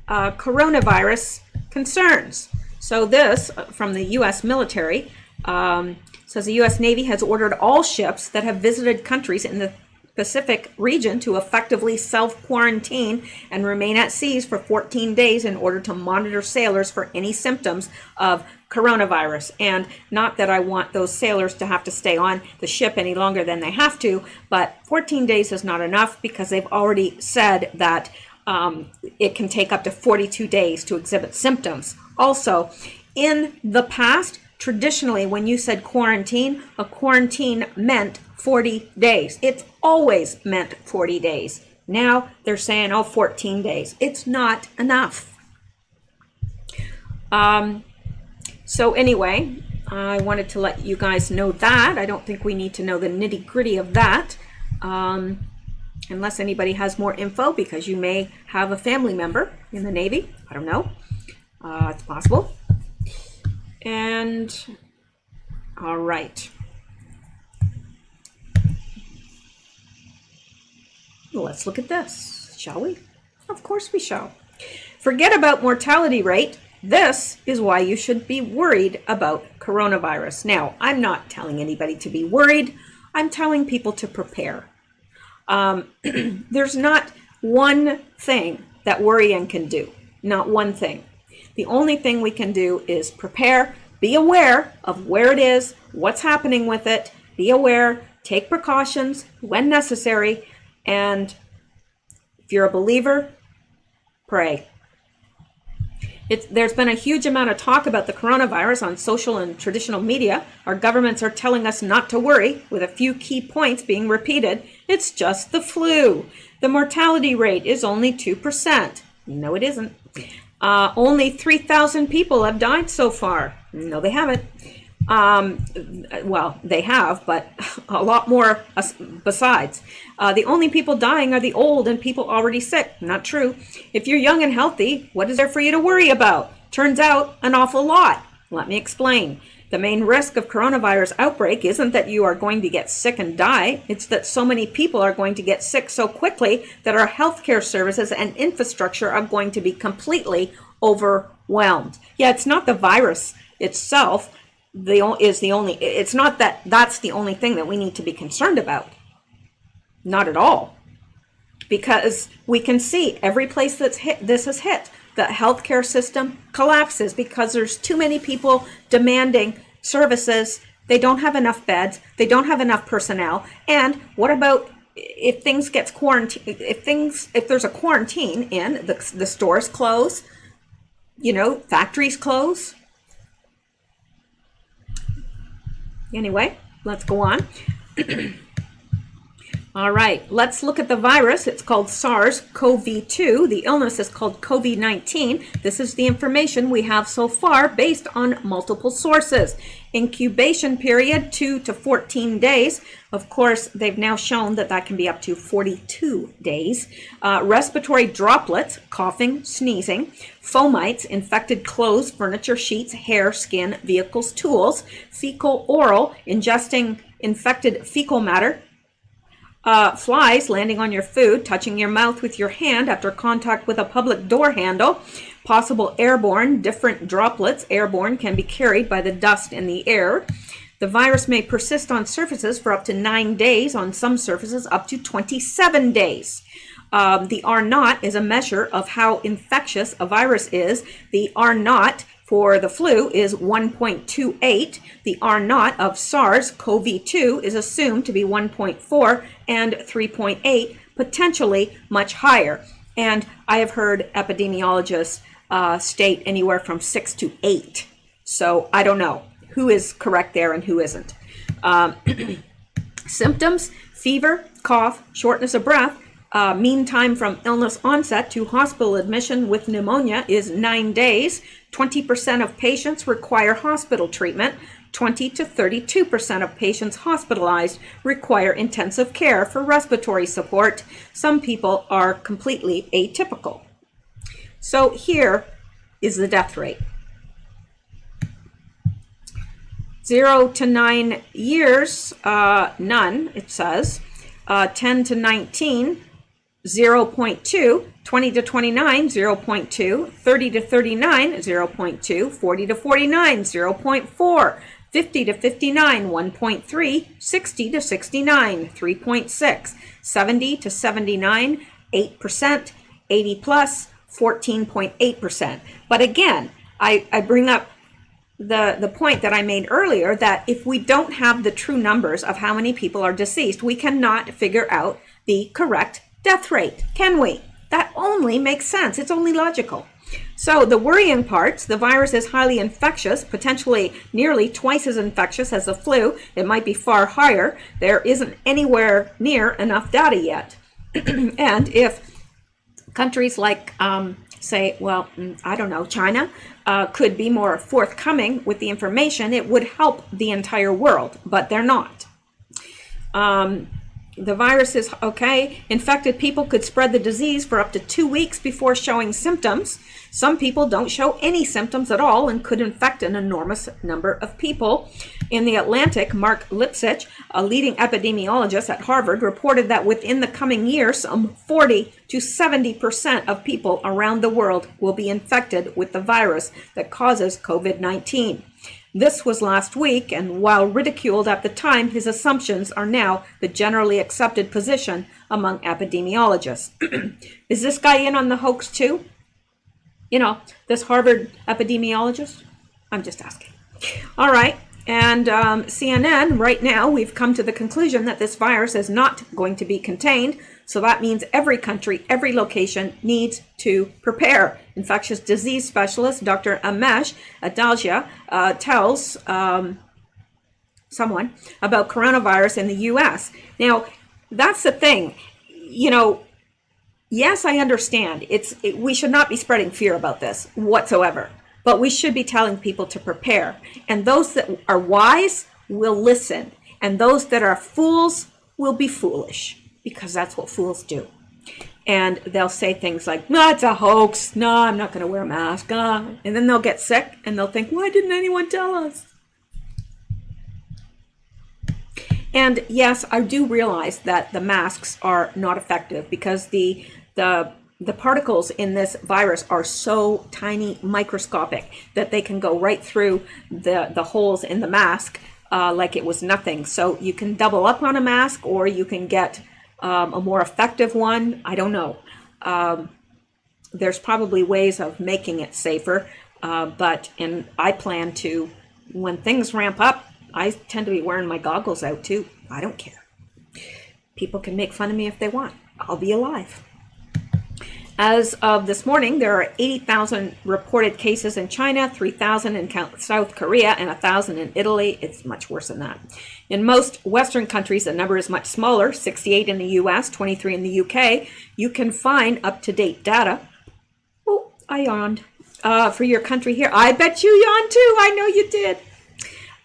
coronavirus concerns. So this, from the U.S. military, says the U.S. Navy has ordered all ships that have visited countries in the Pacific region to effectively self-quarantine and remain at sea for 14 days in order to monitor sailors for any symptoms of coronavirus. And not that I want those sailors to have to stay on the ship any longer than they have to, but 14 days is not enough because they've already said that it can take up to 42 days to exhibit symptoms. Also, in the past, traditionally, when you said quarantine, a quarantine meant 40 days. It's always meant 40 days. Now they're saying, 14 days. It's not enough. So anyway, I wanted to let you guys know that. I don't think we need to know the nitty-gritty of that. Unless anybody has more info, because you may have a family member in the Navy. I don't know. It's possible. And all right. Let's look at this, shall we? Of course we shall. Forget about mortality rate. This is why you should be worried about coronavirus. Now, I'm not telling anybody to be worried. I'm telling people to prepare. There's not one thing that worrying can do. Not one thing. The only thing we can do is prepare, be aware of where it is, what's happening with it, be aware, take precautions when necessary, and if you're a believer, pray. There's been a huge amount of talk about the coronavirus on social and traditional media. Our governments are telling us not to worry, with a few key points being repeated. It's just the flu. The mortality rate is only 2%. No, it isn't. Only 3,000 people have died so far. No, they haven't. Well, they have, but a lot more besides. The only people dying are the old and people already sick. Not true. If you're young and healthy, what is there for you to worry about? Turns out, an awful lot. Let me explain. The main risk of coronavirus outbreak isn't that you are going to get sick and die. It's that so many people are going to get sick so quickly that our healthcare services and infrastructure are going to be completely overwhelmed. Yeah, it's not the virus itself. It's not that that's the only thing that we need to be concerned about. Not at all. Because we can see every place this has hit, the healthcare system collapses because there's too many people demanding services. They don't have enough beds. They don't have enough personnel. And what about if things gets quarantine? If there's a quarantine in the stores close, factories close. Anyway, let's go on. All right, let's look at the virus. It's called SARS-CoV-2. The illness is called COVID-19. This is the information we have so far based on multiple sources. Incubation period, 2 to 14 days. Of course, they've now shown that can be up to 42 days. Respiratory droplets, coughing, sneezing. Fomites, infected clothes, furniture, sheets, hair, skin, vehicles, tools. Fecal oral, ingesting infected fecal matter. Flies landing on your food, touching your mouth with your hand after contact with a public door handle. Possible airborne, different droplets. Airborne can be carried by the dust in the air. The virus may persist on surfaces for up to 9 days, on some surfaces up to 27 days. The R0 is a measure of how infectious a virus is. The R0 for the flu is 1.28. The R0 of SARS-CoV-2 is assumed to be 1.4 and 3.8, potentially much higher. And I have heard epidemiologists state anywhere from 6 to 8. So I don't know who is correct there and who isn't. Symptoms: fever, cough, shortness of breath. Mean time from illness onset to hospital admission with pneumonia is 9 days. 20% of patients require hospital treatment. 20 to 32% of patients hospitalized require intensive care for respiratory support. Some people are completely atypical. So here is the death rate. 0 to 9 years, none, it says. 10 to 19, 0.2, 20 to 29, 0.2, 30 to 39, 0.2, 40 to 49, 0.4, 50 to 59, 1.3, 60 to 69, 3.6, 70 to 79, 8%, 80 plus, 14.8%. But again, I bring up the point that I made earlier, that if we don't have the true numbers of how many people are deceased, we cannot figure out the correct death rate, can we? That only makes sense. It's only logical. So the worrying parts: the virus is highly infectious, potentially nearly twice as infectious as the flu. It might be far higher. There isn't anywhere near enough data yet. And if countries like, China could be more forthcoming with the information, it would help the entire world, but they're not. The virus is okay. Infected people could spread the disease for up to 2 weeks before showing symptoms. Some people don't show any symptoms at all and could infect an enormous number of people. In The Atlantic, Mark Lipsitch, a leading epidemiologist at Harvard, reported that within the coming year, some 40 to 70% of people around the world will be infected with the virus that causes COVID-19. This was last week, and while ridiculed at the time, his assumptions are now the generally accepted position among epidemiologists. Is this guy in on the hoax too? You know, this Harvard epidemiologist? I'm just asking. All right, and CNN, right now, we've come to the conclusion that this virus is not going to be contained, so that means every country, every location needs to prepare. Infectious disease specialist Dr. Amesh Adalja tells someone about coronavirus in the U.S. Now, that's the thing. You know, yes, I understand. We should not be spreading fear about this whatsoever, but we should be telling people to prepare. And those that are wise will listen, and those that are fools will be foolish, because that's what fools do. And they'll say things like, no, it's a hoax. No, I'm not going to wear a mask. And then they'll get sick and they'll think, why didn't anyone tell us? And yes, I do realize that the masks are not effective because the particles in this virus are so tiny, microscopic, that they can go right through the holes in the mask like it was nothing. So you can double up on a mask, or you can get a more effective one. I don't know. There's probably ways of making it safer, and I plan to, when things ramp up, I tend to be wearing my goggles out too. I don't care. People can make fun of me if they want. I'll be alive. As of this morning, there are 80,000 reported cases in China, 3,000 in South Korea, and 1,000 in Italy. It's much worse than that. In most Western countries, the number is much smaller, 68 in the US, 23 in the UK. You can find up-to-date data. Oh, I yawned. For your country here. I bet you yawned too. I know you did.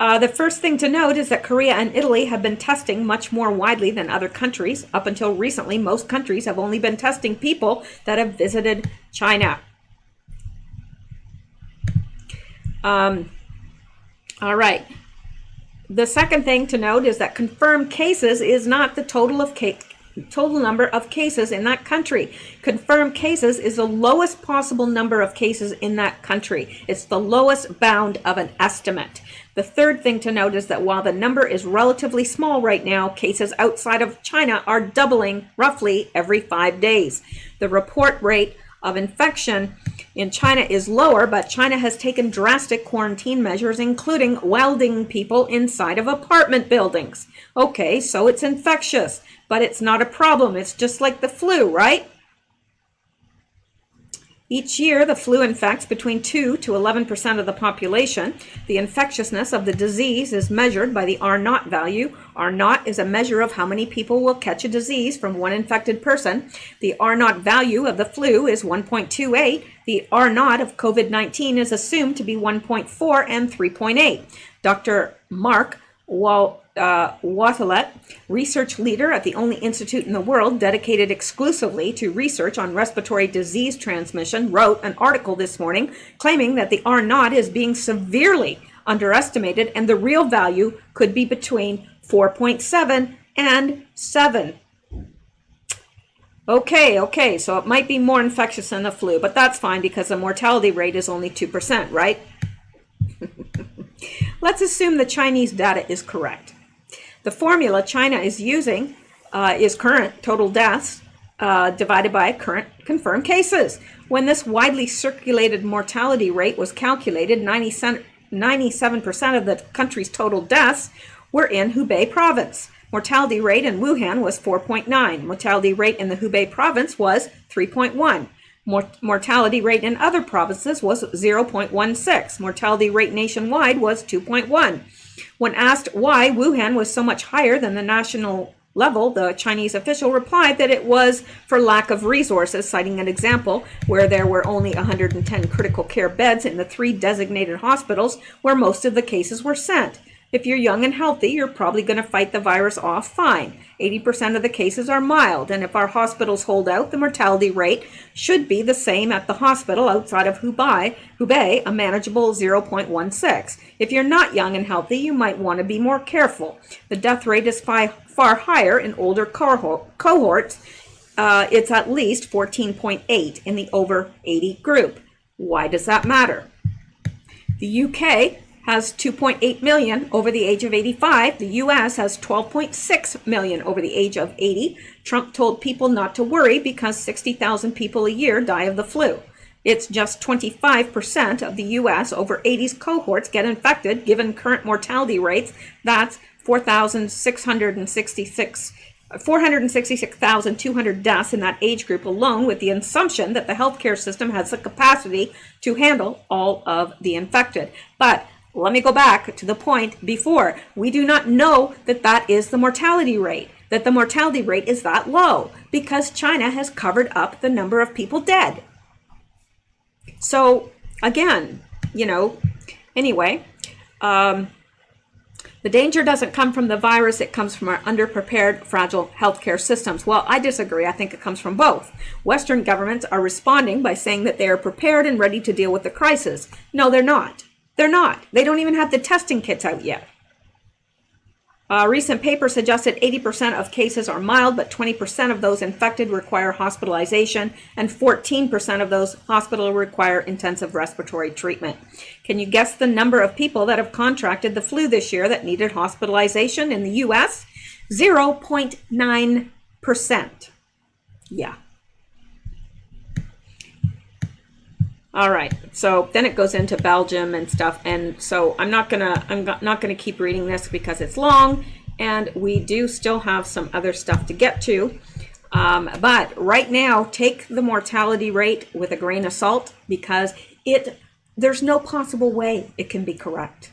The first thing to note is that Korea and Italy have been testing much more widely than other countries. Up until recently, most countries have only been testing people that have visited China. All right. The second thing to note is that confirmed cases is not the total number of cases in that country. Confirmed cases is the lowest possible number of cases in that country. It's the lowest bound of an estimate. The third thing to note is that while the number is relatively small right now, cases outside of China are doubling roughly every 5 days. The report rate of infection in China is lower, but China has taken drastic quarantine measures, including welding people inside of apartment buildings. Okay, so it's infectious, but it's not a problem. It's just like the flu, right? Each year, the flu infects between 2 to 11% of the population. The infectiousness of the disease is measured by the R0 value. R0 is a measure of how many people will catch a disease from one infected person. The R0 value of the flu is 1.28. The R0 of COVID-19 is assumed to be 1.4 and 3.8. Dr. Mark Wattelet, research leader at the only institute in the world dedicated exclusively to research on respiratory disease transmission, wrote an article this morning claiming that the R0 is being severely underestimated and the real value could be between 4.7 and 7. Okay, so it might be more infectious than the flu, but that's fine because the mortality rate is only 2%, right? Let's assume the Chinese data is correct. The formula China is using is current total deaths divided by current confirmed cases. When this widely circulated mortality rate was calculated, 97% of the country's total deaths were in Hubei province. Mortality rate in Wuhan was 4.9. Mortality rate in the Hubei province was 3.1. Mortality rate in other provinces was 0.16. Mortality rate nationwide was 2.1. When asked why Wuhan was so much higher than the national level, the Chinese official replied that it was for lack of resources, citing an example where there were only 110 critical care beds in the 3 designated hospitals where most of the cases were sent. If you're young and healthy, you're probably going to fight the virus off fine. 80% of the cases are mild, and if our hospitals hold out, the mortality rate should be the same at the hospital outside of Hubei, a manageable 0.16. If you're not young and healthy, you might want to be more careful. The death rate is far higher in older cohorts. It's at least 14.8 in the over 80 group. Why does that matter? The UK has 2.8 million over the age of 85. The US has 12.6 million over the age of 80. Trump told people not to worry because 60,000 people a year die of the flu. It's just 25% of the US over 80s cohorts get infected. Given current mortality rates, that's 466,200 deaths in that age group alone, with the assumption that the healthcare system has the capacity to handle all of the infected. But let me go back to the point before. We do not know that that is the mortality rate, that the mortality rate is that low, because China has covered up the number of people dead. So again, anyway, the danger doesn't come from the virus, it comes from our underprepared, fragile healthcare systems. Well, I disagree. I think it comes from both. Western governments are responding by saying that they are prepared and ready to deal with the crisis. No, they're not. They're not. They don't even have the testing kits out yet. A recent paper suggested 80% of cases are mild, but 20% of those infected require hospitalization, and 14% of those hospital require intensive respiratory treatment. Can you guess the number of people that have contracted the flu this year that needed hospitalization in the US? 0.9%. Yeah. All right, so then it goes into Belgium and stuff, and so I'm not gonna keep reading this because it's long, and we do still have some other stuff to get to. But right now, take the mortality rate with a grain of salt, because there's no possible way it can be correct,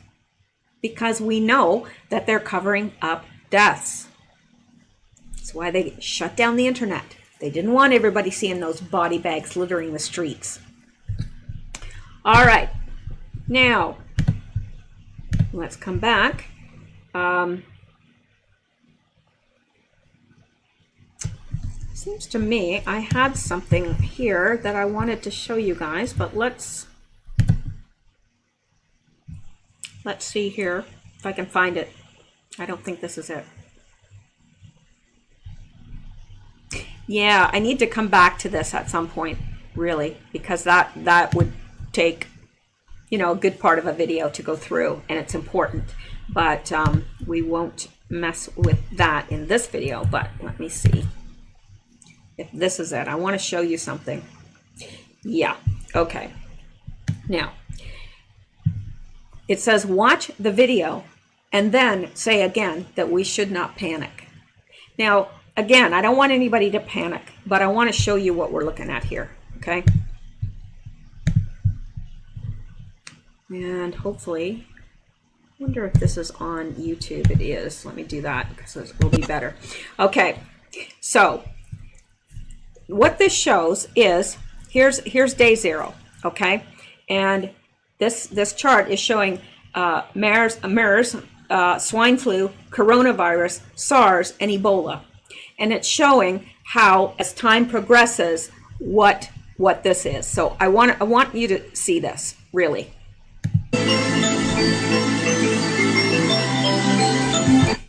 because we know that they're covering up deaths. That's why they shut down the internet. They didn't want everybody seeing those body bags littering the streets. All right, now let's come back. Seems to me I had something here that I wanted to show you guys, but let's see here if I can find it. I don't think this is it. Yeah, I need to come back to this at some point, really, because that would take a good part of a video to go through, and it's important, but we won't mess with that in this video. But let me see if this is it. I want to show you something. Yeah, okay. Now it says watch the video and then say again that we should not panic. Now again, I don't want anybody to panic, but I want to show you what we're looking at here. Okay. And hopefully, I wonder if this is on YouTube. It is. Let me do that because it will be better. Okay, so what this shows is here's day 0. Okay, and this chart is showing MERS, swine flu, coronavirus, SARS, and Ebola, and it's showing how as time progresses what this is. So I want you to see this really.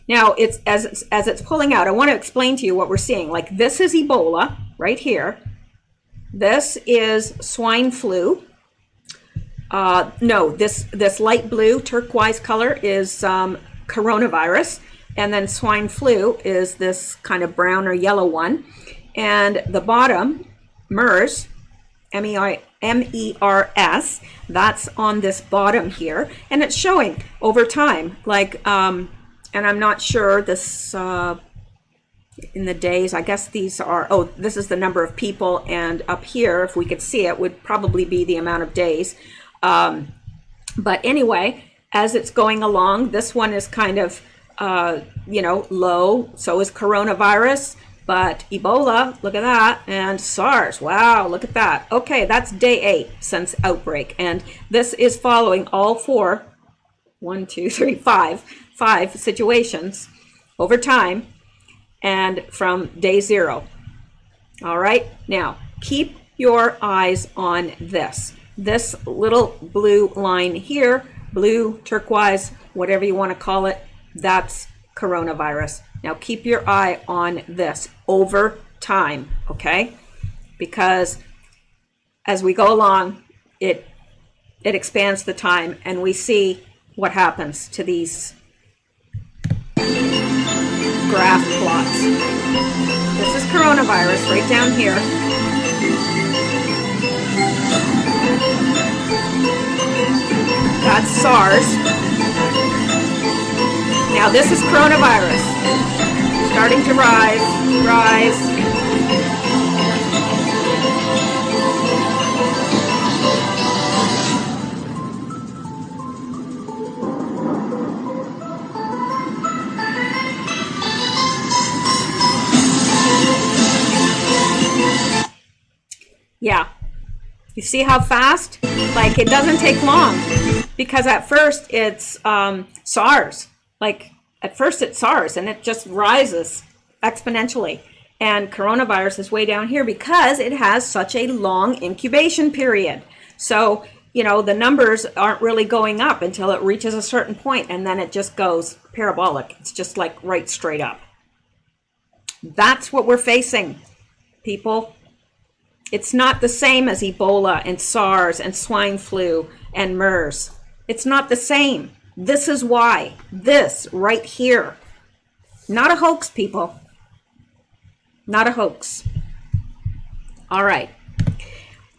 Now, it's as it's pulling out, I want to explain to you what we're seeing. Like, this is Ebola right here. This is swine flu. No, this light blue turquoise color is coronavirus, and then swine flu is this kind of brown or yellow one. And the bottom, MERS, MERS, that's on this bottom here, and it's showing over time, like, and I'm not sure this in the days, I guess these are, this is the number of people, and up here, if we could see it, would probably be the amount of days. But anyway, as it's going along, this one is kind of, low. So is coronavirus, but Ebola, look at that, and SARS, wow, look at that. Okay, that's day 8 since outbreak, and this is following all 4 one, two, three, five situations over time and from day 0. All right, now keep your eyes on this little blue line here, blue, turquoise, whatever you want to call it. That's coronavirus. Now keep your eye on this over time, okay? Because as we go along, it expands the time, and we see what happens to these graph plots. This is coronavirus right down here. That's SARS. Now this is coronavirus. Starting to rise. Yeah. You see how fast? Like, it doesn't take long, because at first it's SARS. Like, at first it's SARS, and it just rises exponentially. And coronavirus is way down here because it has such a long incubation period. So, you know, the numbers aren't really going up until it reaches a certain point, and then it just goes parabolic. It's just like right straight up. That's what we're facing, people. It's not the same as Ebola and SARS and swine flu and MERS. It's not the same. This is why. This right here. Not a hoax, people. Not a hoax. All right.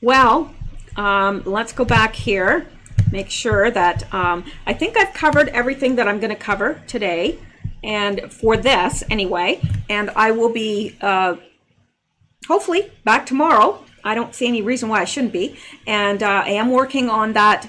Well, let's go back here. Make sure that I think I've covered everything that I'm going to cover today, and for this anyway. And I will be hopefully back tomorrow. I don't see any reason why I shouldn't be. And I am working on that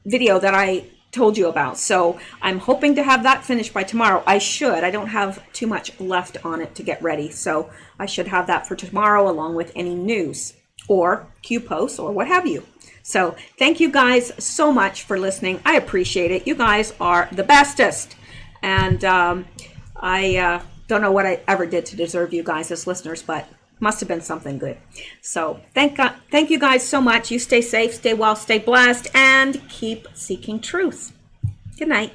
video that I told you about. So I'm hoping to have that finished by tomorrow. I should. I don't have too much left on it to get ready. So I should have that for tomorrow, along with any news or Q posts or what have you. So thank you guys so much for listening. I appreciate it. You guys are the bestest. And I don't know what I ever did to deserve you guys as listeners, but must have been something good. So thank you guys so much. You stay safe, stay well, stay blessed, and keep seeking truth. Good night.